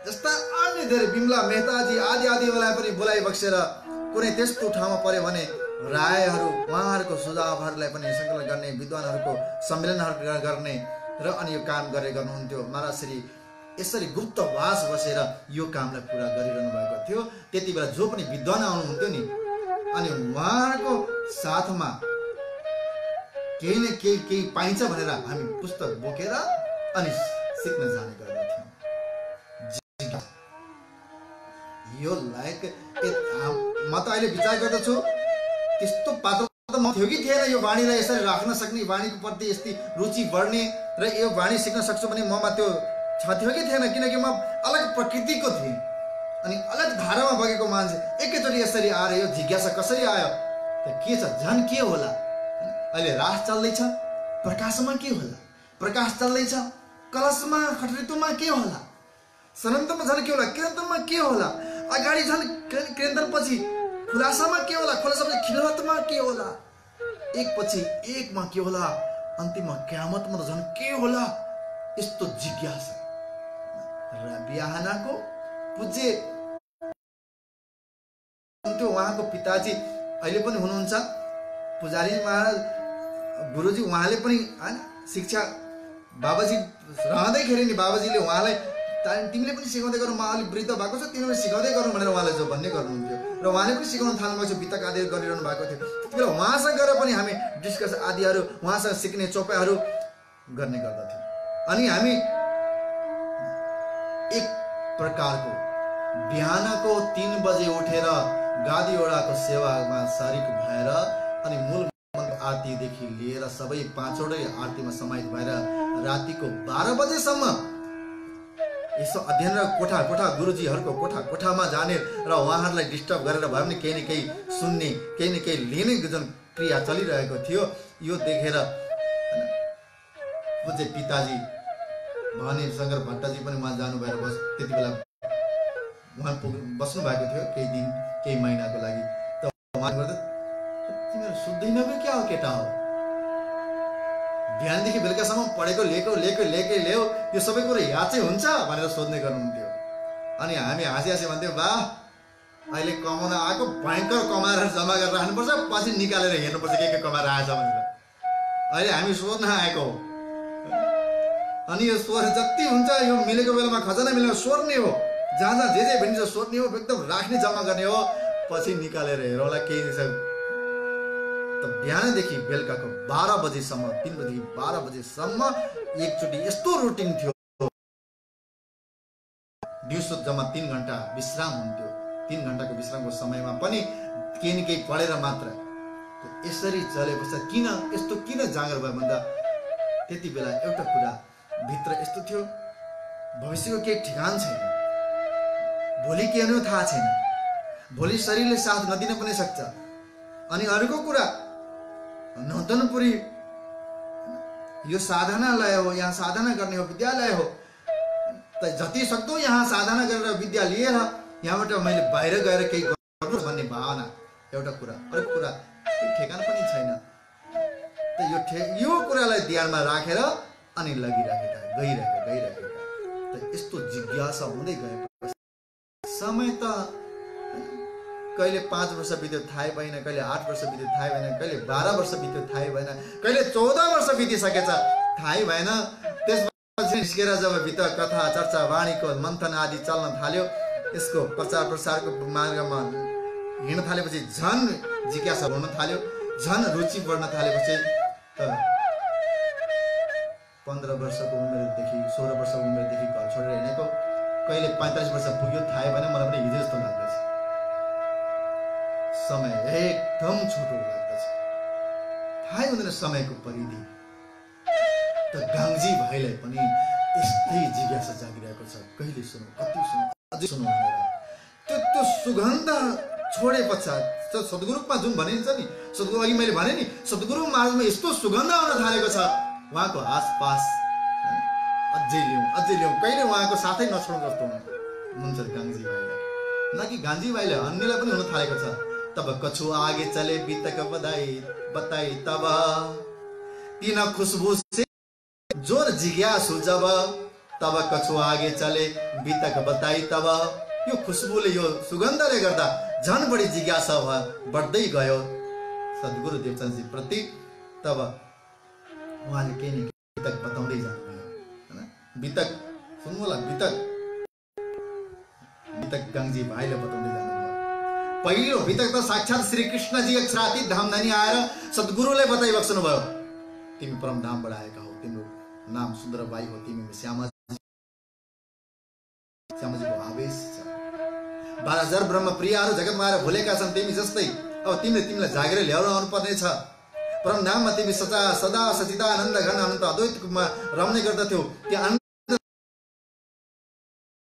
जस्ता अन्य धेरै बिमला मेहताजी आदि पनि बोलाइबक्सेर कुनै त्यस्तो ठाउँमा पर्यो भने रायहरू उहाँहरूको सुझावहरूलाई पनि सङ्कलन गर्ने, विद्वानहरूको सम्मेलनहरू गर्ने र अनि यो काम गर्नुहुन्थ्यो। महाराज श्री यसरी गुप्तवास बसेर यो कामलाई पुरा गरिरहनु भएको थियो। त्यति बेला जो पनि विद्वान आउनुहुन्थ्यो नि अनि उहाँहरूको साथमा केही न केही पाइन्छ भनेर हामी पुस्तक बोकेर अनि सिक्न जाने गर्दथ्यौँ। यो लायक म त अहिले विचार गर्दछु त्यस्तो पात्र त म थियो कि थिएन यो वाणीलाई यसरी राख्न सक्ने, वाणीको प्रति यस्तै रुचि बढ्ने र यो वाणी सिक्न सक्छु भने ममा त्यो थियो कि थिएन, किनकि म अलग प्रकृतिको थिएँ अनि अलग धारामा बगेको मान्छे। एकैचोटि यसरी आएर यो जिज्ञासा कसरी आयो त के छ, झन् के होला। अहिले रास चल्दैछ, प्रकाशमा के होला, प्रकाश चल्दैछ, कलशमा खटरितुमा के होला, सनन्तमा झन् के होला, किरन्तमा के होला, अगाडि झन् केन्द्रपछि खुलासामा के होला, खुलासापछि खिलवतमा के होला, एक पछि एकमा के होला, अन्तिममा क्यामतमा त झन् के होला, यस्तो जिज्ञासा। र बिहानको पूज्य उहाँको पिताजी अहिले पनि हुनुहुन्छ पुजारी महाराज गुरुजी, उहाँले पनि हैन शिक्षा बाबाजी रहँदैखेरि नि बाबाजीले उहाँलाई तिमीले पनि सिकाउँदै गर्नु, म अलिक वृद्ध भएको छ तिमीले सिकाउँदै गर्नु भनेर उहाँले जो भन्ने गर्नुहुन्थ्यो र उहाँले पनि सिकाउन थाल्नु भएको छ, वितक आदि गरिरहनु भएको थियो। त्यति बेला उहाँसँग गएर पनि हामी डिस्कस आदिहरू उहाँसँग सिक्ने चौपाइहरू गर्ने गर्दथ्यौँ। अनि हामी एक प्रकारको बिहानको 3 बजे उठेर गादीवडाको सेवामा शारीरिक भएर अनि मूल आरतीदेखि लिएर सबै 5वटै आरतीमा समाहित भएर रातिको 12 बजेसम्म यसो अध्ययन र कोठा गुरुजीहरूको कोठामा जाने र उहाँहरूलाई डिस्टर्ब गरेर भए पनि केही न केही सुन्ने, केही न केही लिने जुन क्रिया चलिरहेको थियो, यो देखेर पूज्य पिताजी भवानी शङ्कर भट्टजी पनि उहाँ जानु भएर त्यति बेला उहाँ बस्नु भएको थियो केही दिन केही महिनाको लागि। त उहाँ गर्दा तिमीहरू सुत्दैनौ कि क्या हो केटा हो, बिहानदेखि बेलुकासम्म पढेको लेखेको ल्याऊ, यो सबै कुरो याद चाहिँ हुन्छ भनेर सोध्ने गर्नुहुन्थ्यो। अनि हामी हाँसी भन्थ्यौँ, वाह अहिले कमाउन आएको भयङ्कर कमाएर जम्मा गरेर राख्नुपर्छ, पछि निकालेर हेर्नुपर्छ के कमाएर आएछ भनेर। अहिले हामी सोध्न आएको हो अनि यो स्वर जति हुन्छ यो मिलेको बेलामा खजाना मिलेको सोर्ने हो, जहाँ जे भनिन्छ सोध्ने हो, एकदम राख्ने जम्मा गर्ने हो, पछि निकालेर हेरौँला केही छ। त बिहानदेखि बेलुकाको 12 बजेसम्म 3 बजेदेखि 12 बजेसम्म एकचोटि यस्तो रुटिन थियो। दिउँसो जम्मा 3 घण्टा विश्राम हुन्थ्यो। 3 घण्टाको विश्रामको समयमा पनि केही न केही पढेर मात्र यसरी चलेपछि किन जाँगर भयो भन्दा त्यति बेला एउटा कुरा भित्र यस्तो थियो, भविष्यको केही ठिकान छैन, भोलि के हुने थाहा छैन, भोलि शरीरले साथ नदिन पनि सक्छ। अनि अर्को कुरा नौतनपुरी यो साधनालय हो, यहाँ साधना गर्ने हो, विद्यालय हो, त जति सक्दो यहाँ साधना गरेर विद्या लिएर यहाँबाट मैले बाहिर गएर केही गर्नु भन्ने भावना एउटा कुरा। अर्को कुरा ठेगान पनि छैन। त यो कुरालाई ध्यानमा राखेर अनि गइरहेका त यस्तो जिज्ञासा हुँदै गएपछि समय त कहिले 5 वर्ष बित्यो थाहै भएन, कहिले 8 वर्ष बित्यो थाहै भएन, कहिले 12 वर्ष बित्यो थाहै भएन, कहिले 14 वर्ष बितिसकेछ थाहै भएन। त्यसपछि निस्केर जब भित्र कथा चर्चा वाणीको मन्थन आदि चल्न थाल्यो, यसको प्रचार प्रसारको मार्गमा हिँड्न थालेपछि झन जिज्ञासा बढ्न थाल्यो, झन रुचि बढ्न थालेपछि त 15 वर्षको उमेरदेखि 16 वर्षको उमेरदेखि घर छोडेर हिँडेको कहिले 45 वर्ष पुग्यो थाहै भएन। मलाई पनि हिजो जस्तो लाग्दछ, समय एकदम छोटो लाग्दछ, थाहै हुँदैन समयको परिधि। त गाङ्जी भाइलाई पनि यस्तै जिज्ञासा जागिरहेको छ, कहिले सुनौ, कति सुनौ, अझै सुनौ भनेर। त्यो सुगन्ध छोडे पश्चात सद्गुरुमा जुन भनिन्छ नि, सद्गुरु अघि मैले भने नि, सद्गुरु माझमा यस्तो सुगन्ध आउन थालेको छ, उहाँको आसपास अझै ल्याउँ, कहिले उहाँको साथै नछोड्नु जस्तो हुन्छ गाङ्जी भाइलाई। न कि गाङ्जी भाइले अन्यलाई पनि हुन थालेको छ। तब कछु आगे चले बीतक बताई तब तीन खुशबू से जोर जिज्ञासु जब, तब कछु आगे चले बीतक बताई तब। यो खुशबूले, यो सुगन्धले गर्दा झन बढी जिज्ञासा बढ्दै गयो सद्गुरु देवचन्दजी प्रति। तब उहाँले केही न केही बीतक बताउँदै जानुभयो हैन। बीतक सुन्नु होला, बीतक गाङ्जी भाइले बताउँदै जानुभयो। पहिलो बीतक त साक्षात श्री कृष्णजी अक्षरातीत धामधनी आएर सद्गुरुले बताइ बक्सनु भयो, तिमी परम धामबाट आएका हो, तिम्रो नाम सुन्दर बाई हो, तिमी श्यामजीको आवेश छ, 12,000 ब्रह्म प्रियहरू जगतमा आएर भुलेका छन् तिमी जस्तै। अब तिमीलाई जागेर ल्याउन आउनु पर्ने छ। परम धाममा तिमी सदा सचिदानन्द घन अनन्त अद्वैतमा रम्ने गर्दथ्यौ, त्यहाँ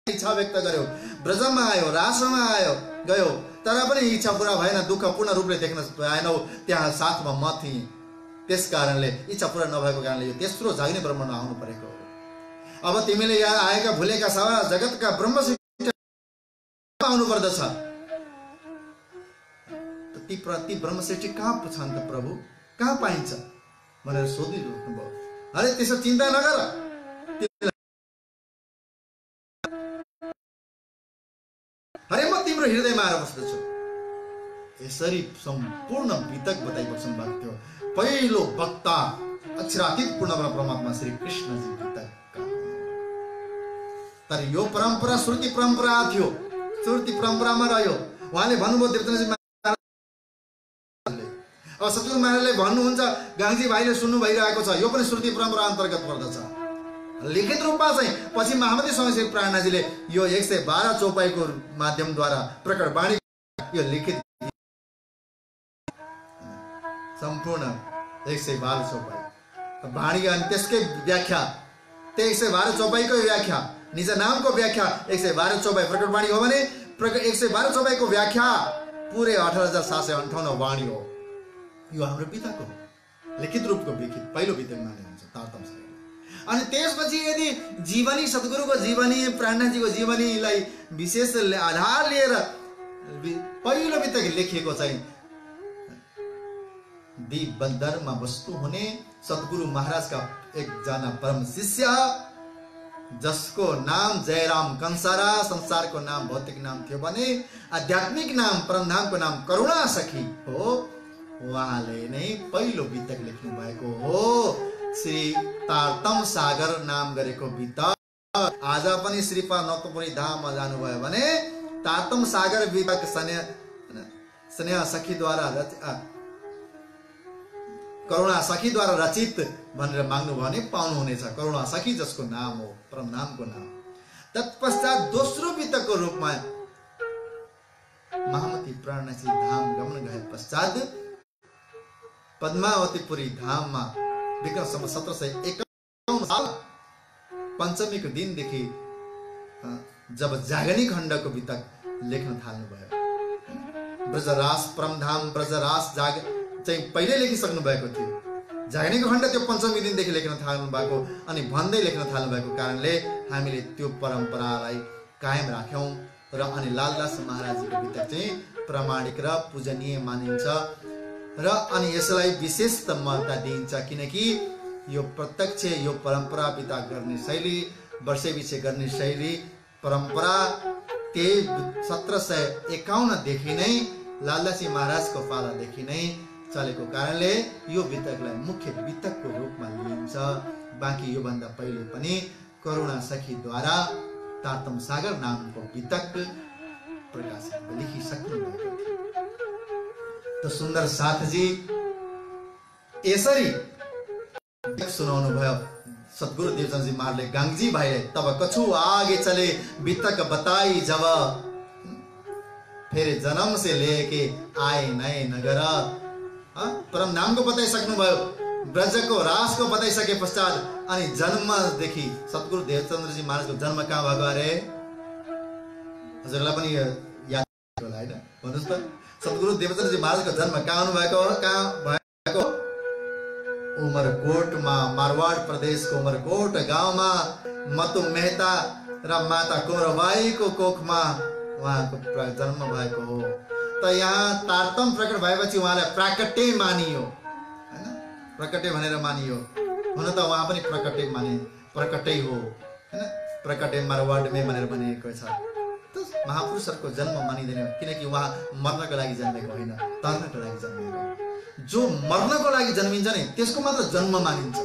इच्छा व्यक्त गर्यो, ब्रजमा आयो, रासमा आयो गयो, तर पनि इच्छा पूरा भएन, दुःख पूर्ण रूपले देख्न पाएनौ, त्यहाँ साथमा म थिएँ। त्यस कारणले इच्छा पूरा नभएको कारणले यो तेस्रो जाग्ने ब्रह्ममा आउनु परेको हो। अब तिमीले यहाँ आएका भुलेका सारा जगतका ब्रह्म आउनु पर्दछ। ती ब्रह्मश्रेष्ठी कहाँ छन् त प्रभु, कहाँ पाइन्छ भनेर सोधिरहनुभयो। अरे त्यसो चिन्ता नगर, अरे म तिम्रो हृदयमा आएर बस्दछु। यसरी सम्पूर्ण बीतक बताइबस्नु भएको थियो। पहिलो वक्ता अक्षरातीत पूर्ण परमात्मा श्री कृष्णजी बीतक। तर यो परम्परा श्रुति परम्परा थियो, श्रुति परम्परामा रह्यो। उहाँले भन्नुभयो देवचन्दजी अब सतगुरु महाराजले भन्नुहुन्छ, गाङ्जी भाइले सुन्नु भइरहेको छ, यो पनि श्रुति परम्परा अन्तर्गत पर्दछ। लिखित रूपमा चाहिँ पछि महामती स्वामी श्री प्राणनाथजीले यो 112 चौपाईको माध्यमद्वारा प्रकट वाणी यो लिखित सम्पूर्ण 112 चौपाई वाणी अनि त्यसकै व्याख्या, त्यो 112 चौपाईको व्याख्या, निज नामको व्याख्या 112 चौपाई प्रकट वाणी हो भने 112 चौपाईको व्याख्या पुरै 18,758 वाणी हो। यो हाम्रो पिताको लिखित रूपको पहिलो विद्यमान माने हुन्छ तारतम सागर। अनि त्यसपछि यदि जीवनी सद्गुरुको जीवनी प्राणनाथजीको जीवनीलाई विशेष आधार लिएर पहिलो वितक लेखिएको चाहिँ दिबन्दरमा वस्तु हुने सद्गुरु महाराजका एकजना परम शिष्य जसको नाम जयराम कंसारा, संसारको नाम भौतिक नाम थियो भने आध्यात्मिक नाम परमधामको नाम करुणा सखी हो। उहाँले नै पहिलो वितक लेख्नु भएको हो। श्री तारतम सागर नाम गरेको वितक आज पनि श्रीपा नक्तपुरी धाममा जानुभयो भने तारतम सागर वितक स्नेह सखीद्वारा करुणा सखीद्वारा रचित भनेर माग्नुभयो भने पाउनुहुनेछ। करुणा सखी जसको नाम हो परम नामको नाम। तत्पश्चात दोस्रो वितकको रूपमा महामती प्राणनाथजी धाम गमन गए पश्चात पद्मावतीपुरी धाममा विक्रम सम्वत 1751 साल पञ्चमीको दिनदेखि जब जागनी खण्डको वितक लेख्न थाल्नुभयो। ब्रजरास परमधाम ब्रजरास चाहिँ पहिले लेखिसक्नु भएको थियो। जागनीको खण्ड त्यो पञ्चमी दिनदेखि लेख्न थाल्नु भएको अनि भन्दै लेख्न थाल्नु भएको कारणले हामीले त्यो परम्परालाई कायम राख्यौं र अनि लालदास महाराजको वितक चाहिँ प्रामाणिक र पूजनीय मानिन्छ र अनि यसलाई विशेष महत्त्व दिइन्छ किनकि यो प्रत्यक्ष यो परम्परा वितक गर्ने शैली वर्षेपछि गर्ने शैली परम्परा त्यही 1751 देखि नै लालदासी महाराजको पालादेखि नै चलेको कारणले यो वितकलाई मुख्य वितकको रूपमा लिइन्छ। बाँकी यो भन्दा पहिले पनि करुणा सखीद्वारा तारतम सागर नामको वितक प्रकाशित लेखिसक्नु भएको थियो। त सुन्दर साथजी यसरी सुनाउनु भयो सद्गुरु देवचंद जी महाराजले गांगजी भाइले। तब कछु आगे चले वितक बताई जब फेरि जन्म से लेके आए नए नगर। परम नामको बताइसक्नु भयो, ब्रजको रासको बताइसके पश्चात अनि जन्मदेखि सद्गुरु देवचन्द्रजी महाराजको जन्म कहाँ भएको अरे हजुरलाई पनि याद होला हैन? भन्नुस् त सद्गुरु देवचन्द्रजी महाराजको जन्म कहाँ हुनु भएको? कहाँ भएको? उमरकोटमा, मारवाड प्रदेशको उमरकोट गाउँमा मतु मेहता र माता कुमरबाईको कोखमा उहाँको जन्म भएको हो। त यहाँ तारतम प्रकट भएपछि उहाँलाई प्राकट्य मानियो हैन? प्रकट्य भनेर मानियो। हुन त उहाँ पनि प्रकट्य माने, प्रकटै हो हैन? प्रकट्य मारवाडमै भनेर भनिएको छ। त महापुरुषहरूको जन्म मानिदैन किनकि उहाँ मर्नको लागि जन्मेको होइन, तर्नको लागि जन्मेको। जो मर्नको लागि जन्मिन्छ नि त्यसको मात्र जन्म मानिन्छ।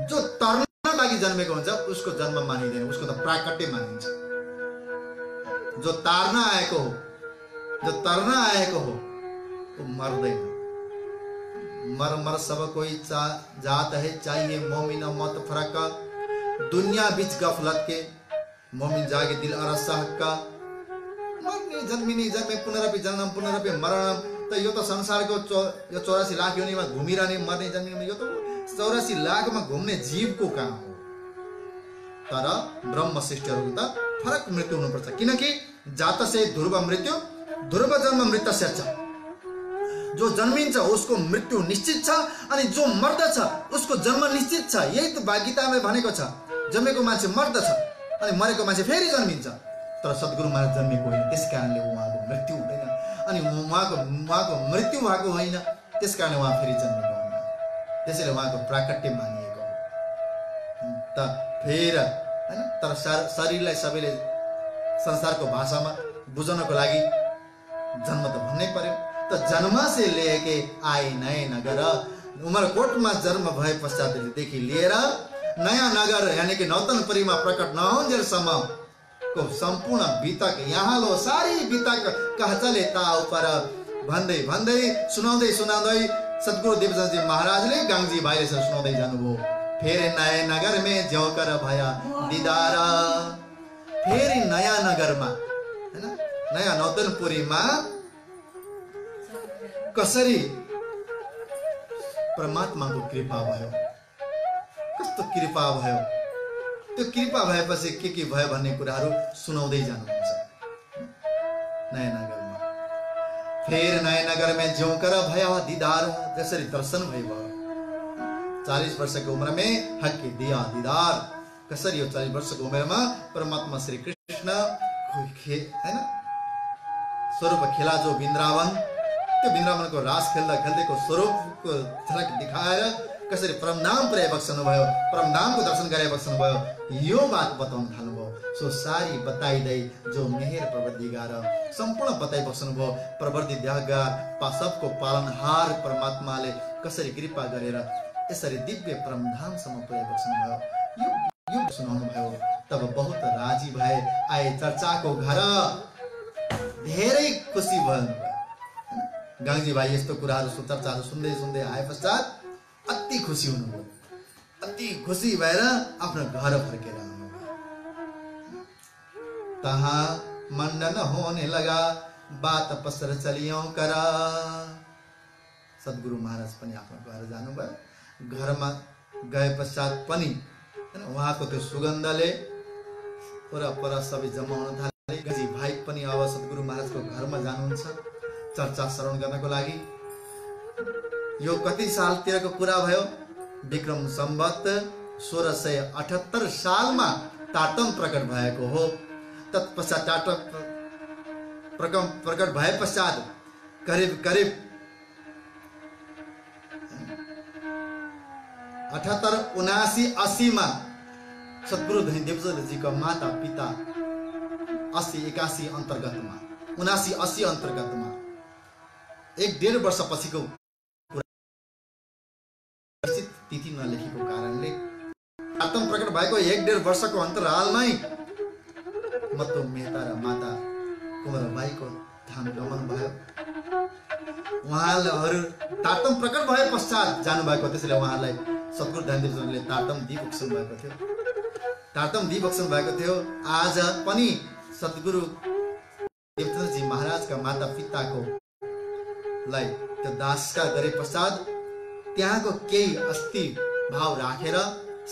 जो तर्नको लागि जन्मेको हुन्छ उसको जन्म मानिदैन, उसको त प्राकट्य मानिन्छ। जो तार्न आएको हो, जो तर्न आएको हो वो मर्दैन। मर सब कोई जात है चाहिए मोमिन मत फरक। दुनिया बीच गफलत के मोमिन जागे दिल अरस हक्का। मर्ने जन्मिने जन्मे पुनरपि जन्म पुनरपि मरणम। त यो त संसारको यो 84 लाख योनिमा घुमिरहने मर्ने जन्मिने यो त 84 लाखमा घुम्ने जीवको काम हो। तर ब्रह्म सृष्टिहरुको त फरक मृत्यु हुनुपर्छ किनकि जात से ध्रुव मृत्यु ध्रुव जन्म मृत्युस्य छ। जो जन्मिन्छ उसको मृत्यु निश्चित छ अनि जो मर्दछ उसको जन्म निश्चित छ। यही त भागीतामा भनेको छ। जन्मेको मान्छे मर्दछ अनि मरेको मान्छे फेरि जन्मिन्छ। तर सद्गुरु महाराज जन्मेको होइन, त्यसकारणले उहाँको मृत्यु हुँदैन अनि उहाँको मृत्यु भएको होइन, त्यसकारणले उहाँ फेरि जन्मेको होइन। त्यसैले उहाँको प्राकट्य मानिएको हो। त फेर हैन तर शरीरलाई सबैले संसारको भाषामा बुझ्नको लागि जन्म त भन्नै पर्यो। त जन्म से लेके आए नए नगर। उमरकोटमा जन्म भए पश्चातदेखि लिएर नयाँ नगर यानी कि नौतनपुरीमा प्रकट नहुन्जेलसम्म को सम्पूर्ण वितक यहाँ लो सारी वितक कह चले ताउ पर भन्दै भन्दै सुनाउँदै सुनाउँदै सद्गुरु देवचन्द्रजी महाराजले गांगजी भाइले सुनाउँदै जानुभयो। फेरि नयाँ नगर में ज्यों कर भया दीदार। फेरि नयाँ नगरमा हैन, नयाँ नौतनपुरीमा कसरी परमात्माको कृपा भयो, कस्तो कृपा भयो। त्यो कृपा भएपछि के भयो भन्ने कुराहरू सुनाउँदै जानुहुन्छ। नयाँ नगरमा फेरि नयाँ नगर में ज्यों कर भया दीदार, जसरी दर्शन भयो 40 वर्षको उमेरमै हक्के दिया दीदार। कसरी यो 40 वर्षको उमेरमा परमात्मा श्री कृष्ण हैन स्वरूप खेला जो वृन्दावन, त्यो वृन्दावनको रास खेल्दा खेल्दैको स्वरूपको झलक देखाएर कसरी परमधाम पुर्याइ बक्सनु भयो, परमधामको दर्शन गराइ बक्सनु भयो, यो बात बताउन थाल्नुभयो। सो सारी बताइदै जो मेहेर प्रवृत्तिगार सम्पूर्ण बताइ बक्सनु भयो। प्रवृत्ति देहगार सबको पालनहार परमात्माले कसरी कृपा गरेर यसरी दिव्य परमधामसम्म पुर्याइ बक्सनु भयो, यो सुनाउनु भयो। तब बहुत राजी भए आए चर्चाको घर, धेरै खुसी भयो। गाङ्जी भाइ यस्तो कुराहरू चर्चाहरू सुन्दै सुन्दै आए पश्चात अति खुसी हुनुभयो। अति खुसी भएर आफ्नो घर फर्केर आउनुभयो। तहाँ मण्डन होने लगा बात पसर चलियौं करा। सद्गुरु महाराज पनि आफ्नो घर जानुभयो। घरमा गए पश्चात पनि उहाँको त्यो सुगन्धले वरपर सबै जम्मा हुन थाले। गाङ्जी भाइ पनि अब सद्गुरु महाराजको घरमा जानुहुन्छ चर्चा श्रवण गर्नको लागि। यो कति सालतिरको कुरा भयो? विक्रम सम्वत 1678 सालमा ताटम प्रकट भएको हो। तत्पश्चात ताटम प्रकट भए पश्चात करिब 78, 79, 80 मा सद्गुरु धनी देवजीको माता पिता 80, 81 अन्तर्गतमा 79, 80 अन्तर्गतमा 1.5 वर्ष पछिको तिथि नलेखेको कारणले ताटम प्रकट भएको 1.5 वर्षको अन्तरालमै मत्तो मेहता र माता कुमारबाईको धाम गमन भयो। उहाँहरू ताटम प्रकट भए पश्चात जानुभएको, त्यसैले उहाँलाई सद्गुरु धनीदेवजीले ताटम दिइबक्सनु भएको थियो। ताटम दिइबक्सनु भएको थियो। आज पनि सद्गुरु देवचन्द्रजी महाराजका माता पिताको लाई त्यो दासकार गरे पश्चात त्यहाँको केही अस्थि भाव राखेर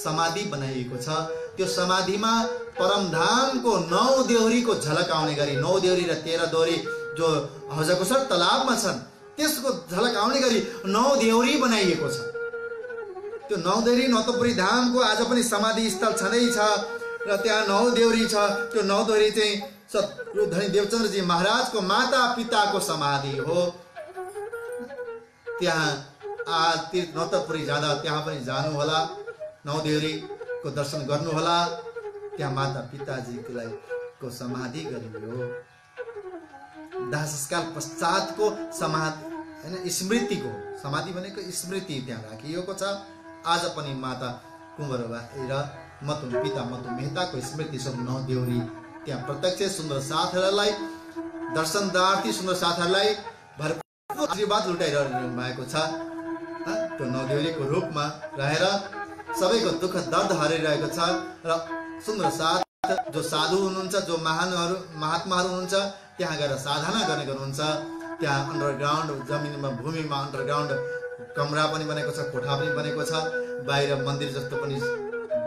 समाधि बनाइएको छ। त्यो समाधिमा परमधामको 9 देउरीको झलक आउने गरी 9 देउरी र 13 देउरी जो हजकुसर तलाबमा छन् त्यसको झलक आउने गरी 9 देउरी बनाइएको छ। त्यो 9 देउरी नौतपुरी धामको आज पनि समाधि स्थल छँदै छ र त्यहाँ 9 देउरी छ। त्यो 9 देउरी चाहिँ सद्गुरु धनी देवचन्द्रजी महाराजको माता पिताको समाधि हो। त्यहाँ नौतपुरी जाँदा त्यहाँ पनि जानु होला, 9 देउरीको दर्शन गर्नु होला। त्यहाँ माता पिताजीलाई को समाधि गरियो। दाह संस्कार पश्चातको समाधि हैन, स्मृतिको समाधि भनेको स्मृति त्यहाँ राखिएको छ। आज पनि माता कुमारबाई र पिता मत्तो मेहताको स्मृति सब 9 देउरी त्यहाँ प्रत्यक्ष सुन्दर साथहरूलाई दर्शनदार्थी सुन्दर साथहरूलाई भरपूर आशीर्वाद लुटाइरहनु भएको छ। त्यो 9 देउरीको रूपमा रहेर सबैको दुःख दर्द हराइरहेको छ र सुन्दर साथ जो साधु हुनुहुन्छ, जो महात्माहरू हुनुहुन्छ त्यहाँ गएर साधना गर्ने गर्नुहुन्छ। त्यहाँ अन्डरग्राउन्ड जमिनमा भूमिमा अन्डरग्राउन्ड कमरा पनि बनेको छ, कोठा पनि बनेको छ, बाहिर मन्दिर जस्तो पनि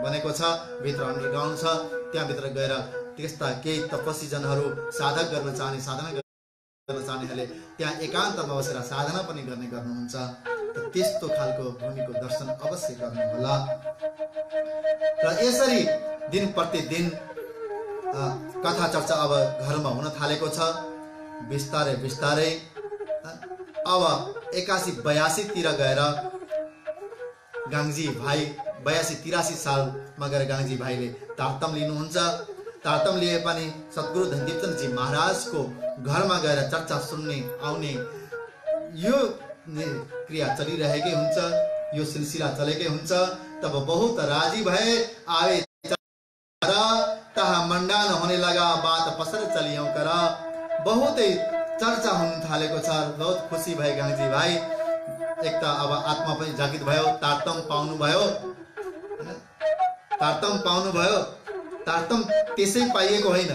बनेको छ, भित्र अन्डरग्राउन्ड छ। त्यहाँभित्र गएर त्यस्ता केही तपस्वीजनहरू साधक गर्न चाहने साधना गर्न चाहनेहरूले त्यहाँ एकान्तमा बसेर साधना पनि गर्ने गर्नुहुन्छ। त्यस्तो खालको भूमिको दर्शन अवश्य गर्नु होला। र यसरी दिन प्रतिदिन कथा चर्चा अब घरमा हुन थालेको छ। बिस्तारै बिस्तारै अब 81-82 तिर गएर गाङ्जी भाइ 82-83 सालमा गएर गाङ्जी भाइले तारतम लिनुहुन्छ। तारतम लिए पनि सद्गुरु धनी देवचन्द्रजी महाराजको घरमा गएर चर्चा सुन्ने आउने यो क्रिया चलिरहेकै हुन्छ, यो सिलसिला चलेकै हुन्छ। तब बहुत राजी भए आए तहाँ मण्डन होने लगा बात पसर चलियौं कर। बहुतै चर्चा हुन थालेको छ। बहुत खुसी भए गाङ्जी भाइ। एक त अब आत्मा पनि जागृत भयो, तारतम पाउनु भयो तारतम पाउनुभयो, तारतम त्यसै पाइएको होइन,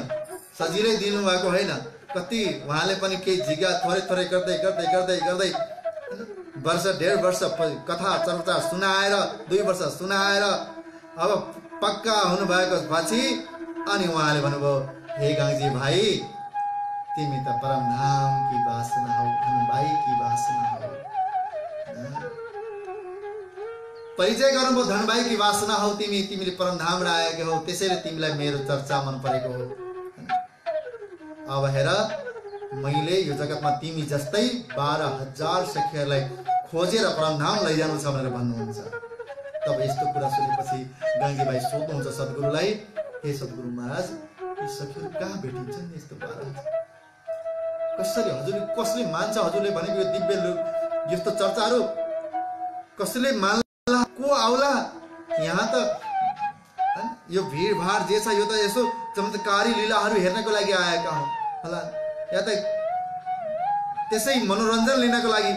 सजिलै दिनुभएको होइन। कति उहाँले पनि केही जिज्ञासा थोरै थोरै गर्दै गर्दै गर्दै गर्दै वर्ष 1.5 वर्ष कथा चर्चा सुनाएर, 2 वर्ष सुनाएर अब पक्का हुनुभएको पछि अनि उहाँले भन्नुभयो, हे गाङ्जी भाइ, तिमी त परमधाम की वासना हौ, धनबाई की वासना हौ। परिचय गर्नुभयो, धनबाई की वासना हौ तिमी, तिमीले परमधाम आएको हौ, त्यसैले तिमीलाई मेरो चर्चा मन परेको हो। अब हेर, मैले यो जगतमा तिमी जस्तै 12,000 सखीहरूलाई खोजेर परमधाम लैजानु छ भनेर भन्नुहुन्छ। तब यस्तो कुरा सुनेपछि गाङ्गी भाइ सोध्नुहुन्छ सद्गुरुलाई, हे सद्गुरु महाराज, यी सखीहरू कहाँ भेटिन्छन् यस्तो 12,000? कसरी हजुरले, कसले मान्छ हजुरले भनेको यो दिव्य यस्तो चर्चाहरू कसले मान्ला, को आउला? यहाँ त यो भिडभाड जे छ यो त यसो चमत्कारी लीलाहरू हेर्नको लागि आएका होला, या त त्यसै मनोरञ्जन लिनको लागि,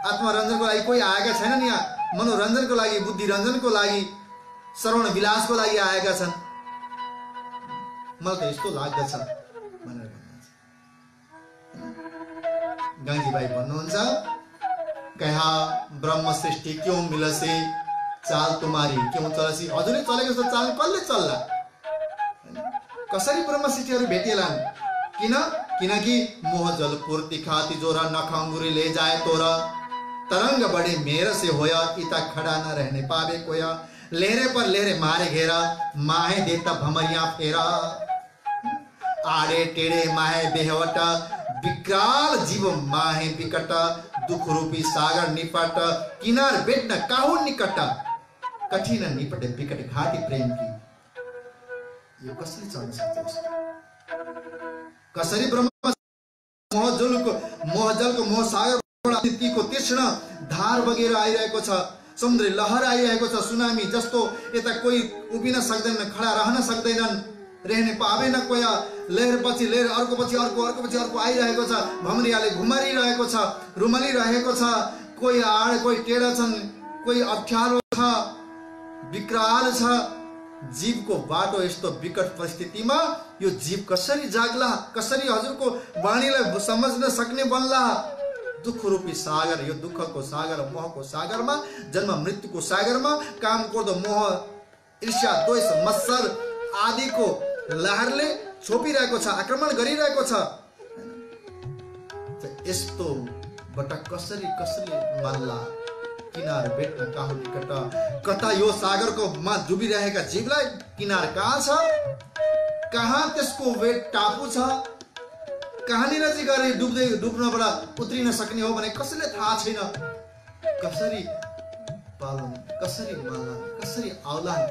आत्मरञ्जनको लागि कोही आएका छैनन्। यहाँ मनोरञ्जनको लागि, बुद्धि रञ्जनको लागि, श्रवण विलासको लागि आएका छन्। मलाई त यस्तो लाग्दछ भनेर भन्नुहुन्छ। गाङ्गी भाइ भन्नुहुन्छ, कहा ब्रह्म सृष्टि क्यों मिलसे, चाल तुम्हारी क्यों चलसी? हजुरले चलेको जस्तो चाल कसले चल्ला? कसरी ब्रह्म सृष्टिहरू भेटिएलान्? किनकि मोह जल पूर्ति खाती जोरा, नखंगुरी ले जाए तोरा, तरंग बड़े मेर से होया, इता खड़ा न रहने पावे कोया, लहरे पर लहरे मारे घेरा, माहे देता भमरिया फेरा, आड़े टेढ़े माहे बेहवटा, विकराल जीव माहे विकट, दुख रूपी सागर निपट, किनार बेट न काहू निकट, कठिन निपट विकट घाटी प्रेम की। यो कसरी चल्न सक्छ? कसरी ब्रह्म मोहजलको मोह सागरबाट तीको तीक्ष्ण धार बगेर आइरहेको छ, समुद्र लहर आइरहेको छ, सुनामी जस्तो यता कोही उभिन सक्दैन, खडा रहन सक्दैनन्, रहने पावे न कोया, लहर पछि लहर, अर्को पछि अर्को, अर्को पछि अर्को आइरहेको छ, भमरियाले घुमारिरहेको छ, रुमलिरहेको छ, कोही आड कोही टेढा छन्, कोही अप्ठ्यारो छ, विकराल छ। जीवको बाटो यस्तो विकट परिस्थितिमा यो जीव कसरी जाग्ला, कसरी हजुरको वाणीलाई समझ्न सक्ने बन्ला? दुख रूपी सागर, यो दुःखको सागर, मोहको सागरमा, जन्म मृत्युको सागरमा, काम क्रोध मोह ईर्ष्या द्वेष मत्सर आदिको लहरले छोपिरहेको छ, आक्रमण गरिरहेको छ। यस्तो बाट कसरी मान्ला? किनार भेट्न काहु निकट, कता यो सागरको मा डुबिरहेका जीवलाई किनार कहाँ छ, कहाँ त्यसको वेट टापु छ, कहाँनिर चाहिँ गरे डुब्नबाट उत्रिन सक्ने हो भने कसैले थाहा छैन। कसरी पालन, कसरी मान्लान्, कसरी आउलान्?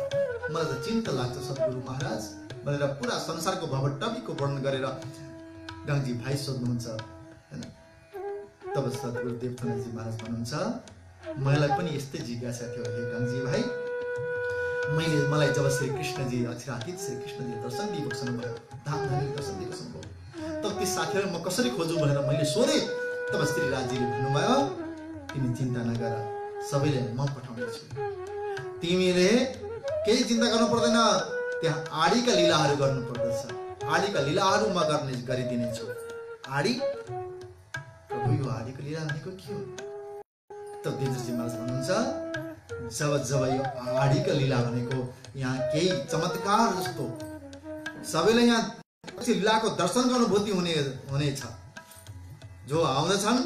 मलाई त चिन्ता लाग्छ सद्गुरु महाराज भनेर पुरा संसारको भवटबीको वर्णन गरेर गाङ्जी भाइ सोध्नुहुन्छ हैन। तब सद्गुरु देवथानजी महाराज भन्नुहुन्छ, मलाई पनि यस्तै जिज्ञासा थियो हे गाङ्जी भाइ, मलाई जब श्री कृष्णजी अक्षरातीत श्री कृष्णजी दर्शन दिइबक्सनु भयो, धामधनी दर्शन दिइबक्सनु भयो, तब ती साथीहरू म कसरी खोजु भनेर मैले सोधेँ। तब श्री राजीले भन्नुभयो, तिमी चिन्ता नगर, सबैले म पठाउनेछु, तिमीले केही चिन्ता गर्नु पर्दैन, त्यहाँ आडीका लीलाहरू गर्नु पर्दछ, आडीका लीलाहरू म गरिदिनेछु। आडी प्रभु, यो आडीको लीला भनेको के हो? तब देवजी महाराज भन्नुहुन्छ, जब यो आडीका लीला भनेको यहाँ केही चमत्कार जस्तो सबैले यहाँ लीलाको दर्शन अनुभूति हुनेछ। जो आउँदछन्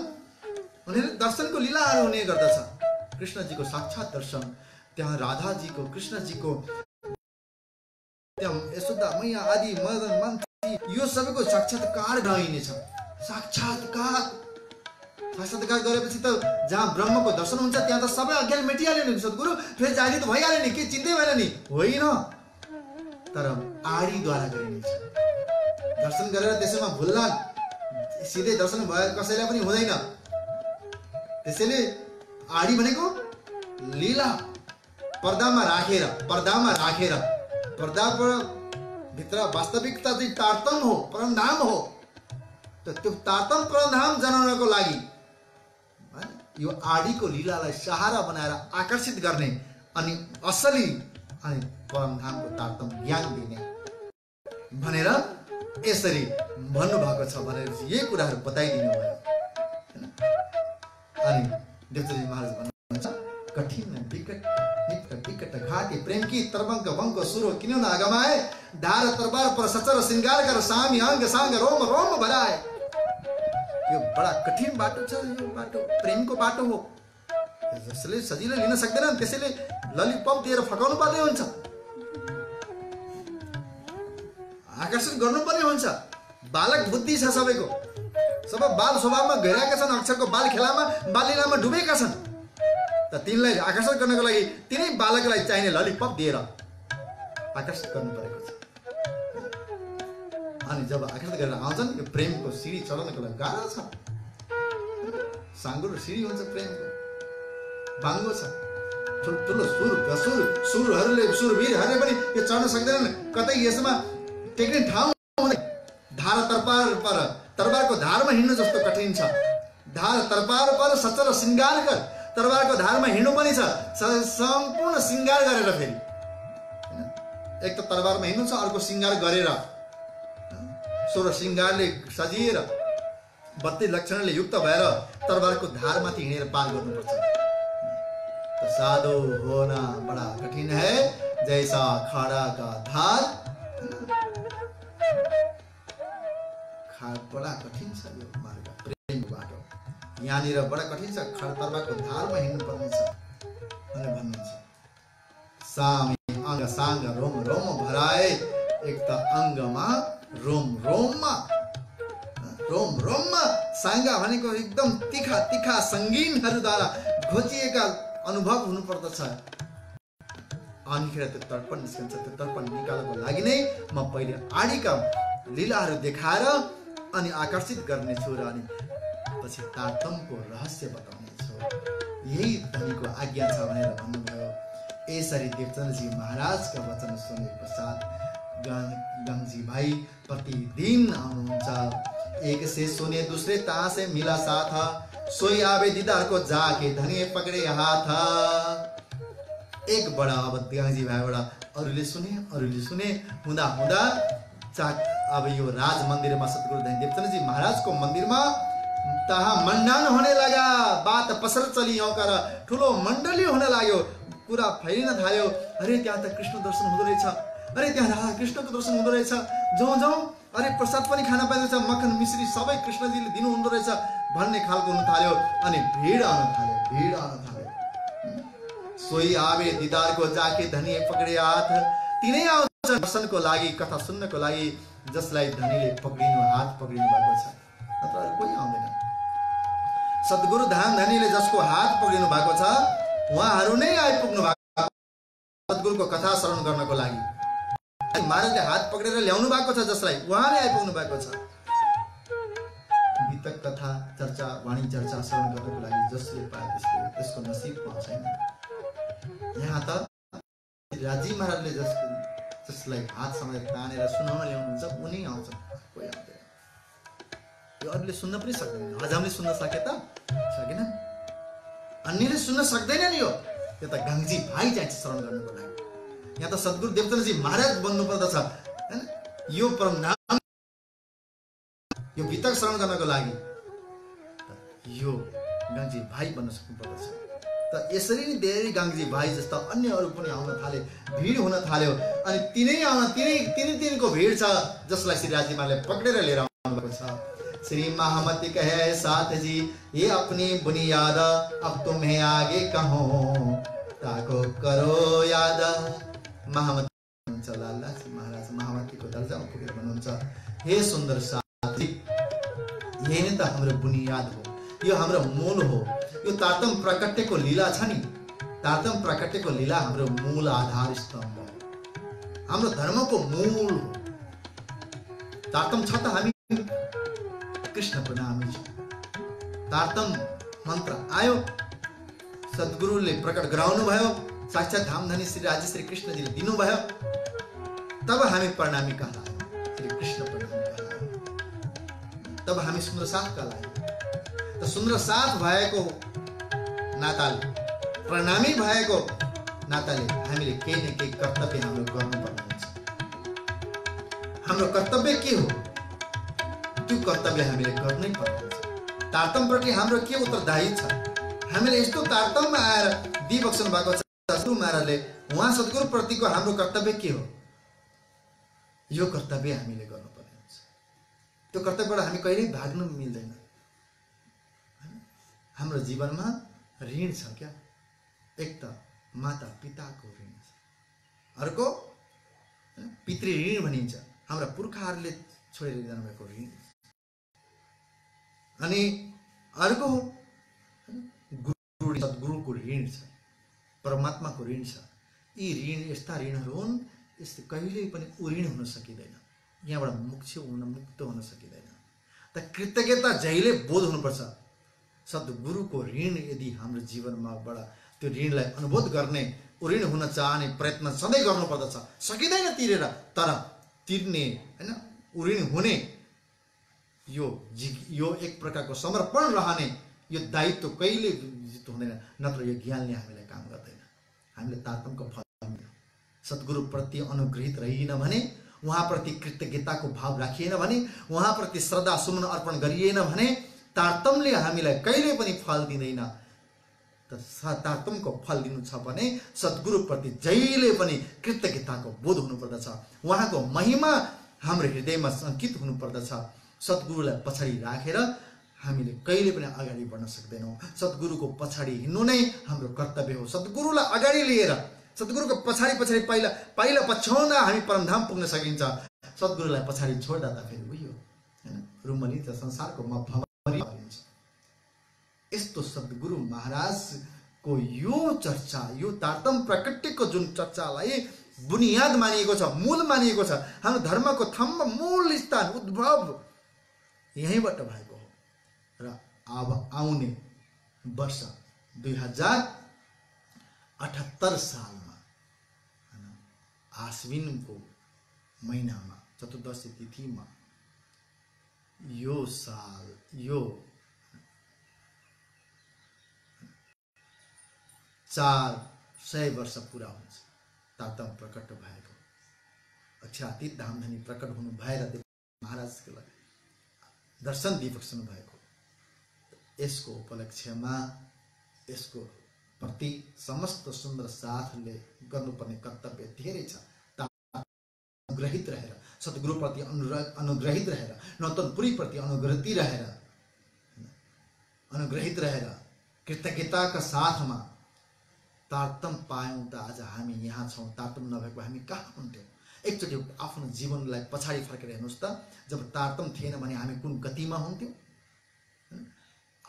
उनीहरूले दर्शनको लीलाहरू हुने गर्दछ। कृष्णजीको साक्षात दर्शन, त्यहाँ राधाजीको, कृष्णजीको, त्यहाँ यशोदा मैया आदि मदन मन्त्री, यो सबैको साक्षात्कार गइनेछ। साक्षात्कार गरेपछि त जहाँ ब्रह्मको दर्शन हुन्छ त्यहाँ त सबै अज्ञान मेटिहाल्यो नि सद्गुरु, फेरि जाने त भइहाल्यो नि, के चिन्दै भएन नि? होइन, तर आडीद्वारा गरिनेछ। दर्शन गरेर त्यसैमा भुल्ला, सिधै दर्शन भए कसैलाई पनि हुँदैन। त्यसैले आडी भनेको लीला पर्दामा राखेर पर्दाको भित्र वास्तविकता चाहिँ तारतम हो, परमधाम हो। त त्यो तारतम परमधाम जनाउनको लागि यो आडीको लीलालाई सहारा बनाएर आकर्षित गर्ने अनि असली अनि परमधामको तारतम ज्ञान दिने भनेर यसरी भन्नुभएको छ भनेर यही कुराहरू बताइदिनु भयो। अनि देवताजी महाराज भन्नुहुन्छ कठिन विकट निकट विकट घाटी प्रेम की तरबंक बंक सुरो किन्यो न आगमाए धार तरबार पर सचर श्रृंगार कर सामी अंग सांग रोम रोम भराए। यो बडा कठिन बाटो छ, यो बाटो प्रेमको बाटो हो। जसले सजिलो लिन सक्दैन त्यसैले ललिपप दिएर फकाउनु पर्ने हुन्छ, आकर्षण गर्नुपर्ने हुन्छ। बालक बुद्धि छ सबैको, सबै बाल स्वभावमा घेराएका छन्, अक्षरको बाल खेलामा बाल लीलामा डुबेका छन्। त तिनलाई आकर्षण गर्नको लागि तिनै बालकलाई चाहिने ललिपप दिएर आकर्षित गर्नु परेको छ। अनि जब आकर्षित गरेर आउँछन् यो प्रेमको सिडी चढाउनको लागि गाह्रो छ। साङ्गुरो सिडी हुन्छ प्रेमको, बाङ्गो छ, ठुल्ठुलो सुरहरूले सुरवीरहरूले पनि यो चढ्न सक्दैनन्। कतै यसमा टेक्ने ठाउँ हुँदैन। धार तरबारको धारमा हिँड्नु जस्तो कठिन छ। धार तरबार पर सचर श्रृंगार कर, तरबारको धारमा हिँड्नु पनि छ सम्पूर्ण श्रृंगार गरेर। फेरि एक त तरबारमा हिँड्नु छ, अर्को श्रृंगार गरेर 16 श्रृंगारले सजिएर 32 लक्षणले युक्त भएर तरबारको धारमाथि हिँडेर पार गर्नुपर्छ। तो साधु होना बड़ा कठिन है जैसा खाड़ा का धार। बडा कठिन छ यो मार्ग प्रेमको बाटो। यहाँनिर बडा कठिन छ, तरबारको धारमा हिँड्नु पर्ने छ भनेर भन्नुहुन्छ। सामी अंग सांग रोम रोम भराए। एक त अंगमा रोम रोममा सांगा भनेको एकदम तीखा तीखा संगीनहरूद्वारा घोचिएका अनुभव हुनु पर्दछ। अनिखेर त्यो तर्पण निस्कन्छ। त्यो तर्पण निकाल्नको लागि नै म पहिले आडीका लीलाहरू देखाएर अनि आकर्षित गर्नेछु र अनि पछि तारतमको रहस्य बताउनेछु। यही धनीको आज्ञा छ भनेर भन्नुभयो। यसरी देवचन्द्रजी महाराजका वचन सुने पश्चात गंगजी भाइ प्रतिदिन आउनुहुन्छ। एक से सुने दूसरे ता से मिला साथ, सोई आवे दीदार को जाके धनी पकड़े हाथ। एक बड़ा अब गंगजी भाइबाट अरूले सुने हुँदा हुँदा अब यो राज मन्दिरमा सद्गुरु धनी देवचन्द्रजी महाराजको मन्दिरमा तहाँ मण्डन होने लगा। बात पसर चली यो कर ठुलो मण्डली हुन लाग्यो। कुरा फैलिन थाल्यो। अरे त्यहाँ त कृष्ण दर्शन हुँदो रहेछ, अरे त्यहाँ राधा कृष्णको दर्शन हुँदो रहेछ, जाउँ अरे प्रसाद पनि खान पाइन्छ, मक्खन मिश्री सबै कृष्णजीले दिनु हुँदो रहेछ भन्ने खालको हुन थाल्यो। अनि भिड आउन थाल्यो। सोई आवे दीदार को जाके धनी पकड़े हाथ। तिनै आउँछ दर्शनको लागि, कथा सुन्नको लागि, जसलाई धनीले हात पक्रिनु भएको छ। नत्र कोही आउँदैन। सद्गुरु धाम धनीले जसको हात पक्रिनु भएको छ उहाँहरू नै आइपुग्नु भएको सद्गुरुको कथा श्रवण गर्नको लागि। महाराजले हात पक्रेर ल्याउनु भएको छ जसलाई, उहाँले आइपुग्नु भएको छ। गीतक कथा चर्चा वाणी चर्चा श्रवण गर्नको लागि जसले पाए त्यसको नसिब छैन। यहाँ त राजी महाराजले जसलाई हात समाएर तानेर सुनाउन ल्याउनुहुन्छ उनी आउँछ, कोही आउँदैन। यो अरूले सुन्न पनि सक्दैन। हजामले सुन्न सके त सकेन, अन्यले सुन्न सक्दैनन्। यो त गंगजी भाइ चाहिन्छ श्रवण गर्नको लागि। यहाँ त सद्गुरु देवचन्द्रजी महाराज बन्नु पर्दछ हैन। यो परम नाम यो गीतक श्रवण गर्नको लागि यो गंगजी भाइ बन्न सक्नु पर्दछ। त यसरी नै धेरै गंगजी भाइ जस्ता अन्यहरू पनि आउन थाले, भिड हुन थाल्यो। अनि तिनको भिड छ जसलाई श्री राजी महाराजले पक्रेर लिएर आउनु भएको छ। श्री महामती कहे साथ जी ये अपनी बुनियाद, अब तुम्हें आगे कहो ताको करो याद। महामती लालदास महाराज महामतीको दर्जामा पुगेर भन्नुहुन्छ, हे सुन्दर साथी, यही नै त हाम्रो बुनियाद हो, यो हाम्रो मूल हो। यो तारतम प्रकट्यको लीला छ नि, तारतम प्रकट्यको लीला हाम्रो मूल आधार स्तम्भ हो, हाम्रो धर्मको मूल हो। तारतम छ त हामी कृष्णको नामै छ। तारतम मन्त्र आयो, सद्गुरुले प्रकट गराउनु भयो, साक्षात धामधनी श्री राजी श्री कृष्णजीले दिनुभयो। तब हामी प्रणामी कहलायौँ, श्री कृष्ण प्रणामी कहलायौँ। तब हामी सुन्दर साथ कहलायौँ। त सुन्दर साथ भएको नाताले, प्रणामी भएको नाताले हामीले केही न केही कर्तव्य हाम्रो गर्नुपर्ने हुन्छ। हाम्रो कर्तव्य के हो त्यो कर्तव्य हामीले गर्नै पर्ने हुन्छ। तारतम्यप्रति हाम्रो के उत्तरदायी छ? हामीले यस्तो तारतम्यमा आएर दिइबक्सनु भएको छ सद्गुरु महाराजले, उहाँ सद्गुरु प्रतिको हाम्रो कर्तव्य के हो? यो कर्तव्य हामीले गर्नुपर्ने हुन्छ। त्यो कर्तव्यबाट हामी कहिल्यै भाग्न मिल्दैन। हाम्रो जीवनमा ऋण छ क्या? एक त माता पिताको ऋण छ, अर्को पितृ ऋण भनिन्छ, हाम्रा पुर्खाहरूले छोडेर जानुभएको ऋण, अनि अर्को गुरु सद्गुरुको ऋण छ, परमात्माको ऋण छ। यी ऋण यस्ता ऋणहरू हुन्, यस्तो कहिल्यै पनि उऋण हुन सकिँदैन, यहाँबाट मुक्त हुन सकिँदैन। त कृतज्ञता जहिले बोध हुनुपर्छ। सद्गुरुको ऋण यदि हाम्रो जीवनमाबाट त्यो ऋणलाई अनुभूत गर्ने, उऋण हुन चाहने प्रयत्न सधैँ गर्नुपर्दछ। सकिँदैन तिरेर, तर तिर्ने होइन, उऋण हुने यो एक प्रकारको समर्पण रहने यो दायित्व कहिले जित्नु हुँदैन। नत्र यो ज्ञानले हामीलाई काम गर्दैन, हामीले तारतम्यको फल सद्गुरु प्रति अनुग्रहित रहिएन भने, उहाँप्रति कृतज्ञताको भाव राखिएन भने, उहाँप्रति श्रद्धा सुमन अर्पण गरिएन भने तारतम्यले हामीलाई कहिले पनि फल दिँदैन। तारतम्यको फल दिनु छ भने सद्गुरुप्रति जहिले पनि कृतज्ञताको बोध हुनुपर्दछ। उहाँको महिमा हाम्रो हृदयमा सङ्कित हुनुपर्दछ। सद्गुरुलाई पछाडि राखेर हामीले कहिले पनि अगाडि बढ्न सक्दैनौँ। सद्गुरुको पछाडि हिँड्नु नै हाम्रो कर्तव्य हो। सद्गुरुलाई अगाडि लिएर, सद्गुरुको पछाडि पाइला पछ्याउँदा हामी परमधाम पुग्न सकिन्छ। सद्गुरुलाई पछाडि छोड्दा त फेरि उयो होइन, रुमली त संसारको मभमरी भनिन्छ। यस्तो सद्गुरु महाराजको यो चर्चा, यो तारतम्य प्रकृतिको जुन चर्चालाई बुनियाद मानिएको छ, मूल मानिएको छ, हाम्रो धर्मको थम्ब मूल स्थान उद्भव यहीँबाट भएको हो। र अब आउने वर्ष 2078 सालमा आश्विनको महिनामा चतुर्दशी तिथिमा यो साल यो 400 वर्ष पुरा हुन्छ तारतम्य प्रकट भएको। अक्षरातीत धामधनी प्रकट हुनु भएर महाराजको लागि दर्शन दिइबक्सनु भएको। यसको उपलक्ष्यमा यसको प्रति समस्त सुन्दर साथले गर्नुपर्ने कर्तव्य धेरै छ। अनुग्रहित रहेर, सद्गुरुप्रति अनुग्रहित रहेर, नौतनपुरीप्रति अनुग्रहित रहेर कृतज्ञताका साथमा तारतम्य पायौँ त आज हामी यहाँ छौँ। तारतम्य नभएको हामी कहाँ हुन्थ्यौँ? एकचोटि आफ्नो जीवनलाई पछाडि फर्केर हेर्नुहोस् त, जब तारतम्य थिएन भने हामी कुन गतिमा हुन्थ्यौँ?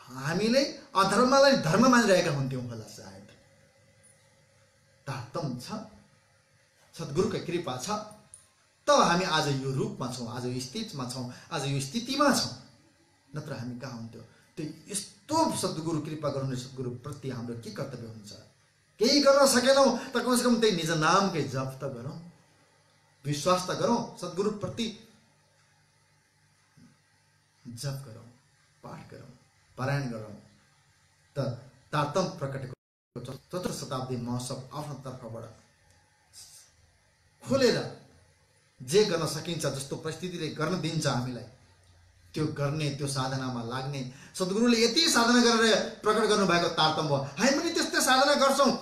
हामीले अधर्मलाई धर्म मानिरहेका हुन्थ्यौँ होला सायद। तारतम्य छ, सद्गुरुको कृपा छ, तब हामी आज यो रूपमा छौँ, आज यो स्थितिमा छौँ, आज यो स्थितिमा छौँ। नत्र हामी कहाँ हुन्थ्यौँ? त्यो यस्तो सद्गुरु कृपा गर्नुहुने सद्गुरु प्रति हाम्रो के कर्तव्य हुन्छ? केही गर्न सकेनौँ त कमसेकम त्यही निज नामकै जप त गरौँ, विश्वास त गरौँ, सद्गुरु प्रति जप गरौँ, पाठ गरौँ, पारायण गरौँ। त तारतम्य प्रकटको 14 शताब्दी महोत्सव आफ्नो तर्फबाट खोलेर जे गर्न सकिन्छ, जस्तो परिस्थितिले गर्न दिन्छ हामीलाई त्यो गर्ने, त्यो साधनामा लाग्ने। सद्गुरुले यति साधना गरेर प्रकट गर्नुभएको तारतम्य हो, हामी पनि त्यस्तै साधना गर्छौँ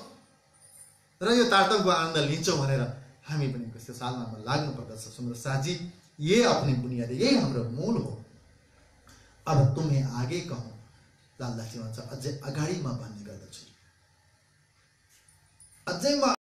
र यो तारतम्यको आनन्द लिन्छौँ भनेर हामी पनि त्यस्तो साधनामा लाग्नुपर्दछ। सुन्दर साथी, ये अपनी बुनियाद, यही हाम्रो मूल हो। अब तुम्हें आगे कहूँ, लालदासजी भन्छ अझै अगाडि म भन्ने गर्दछु, अझै म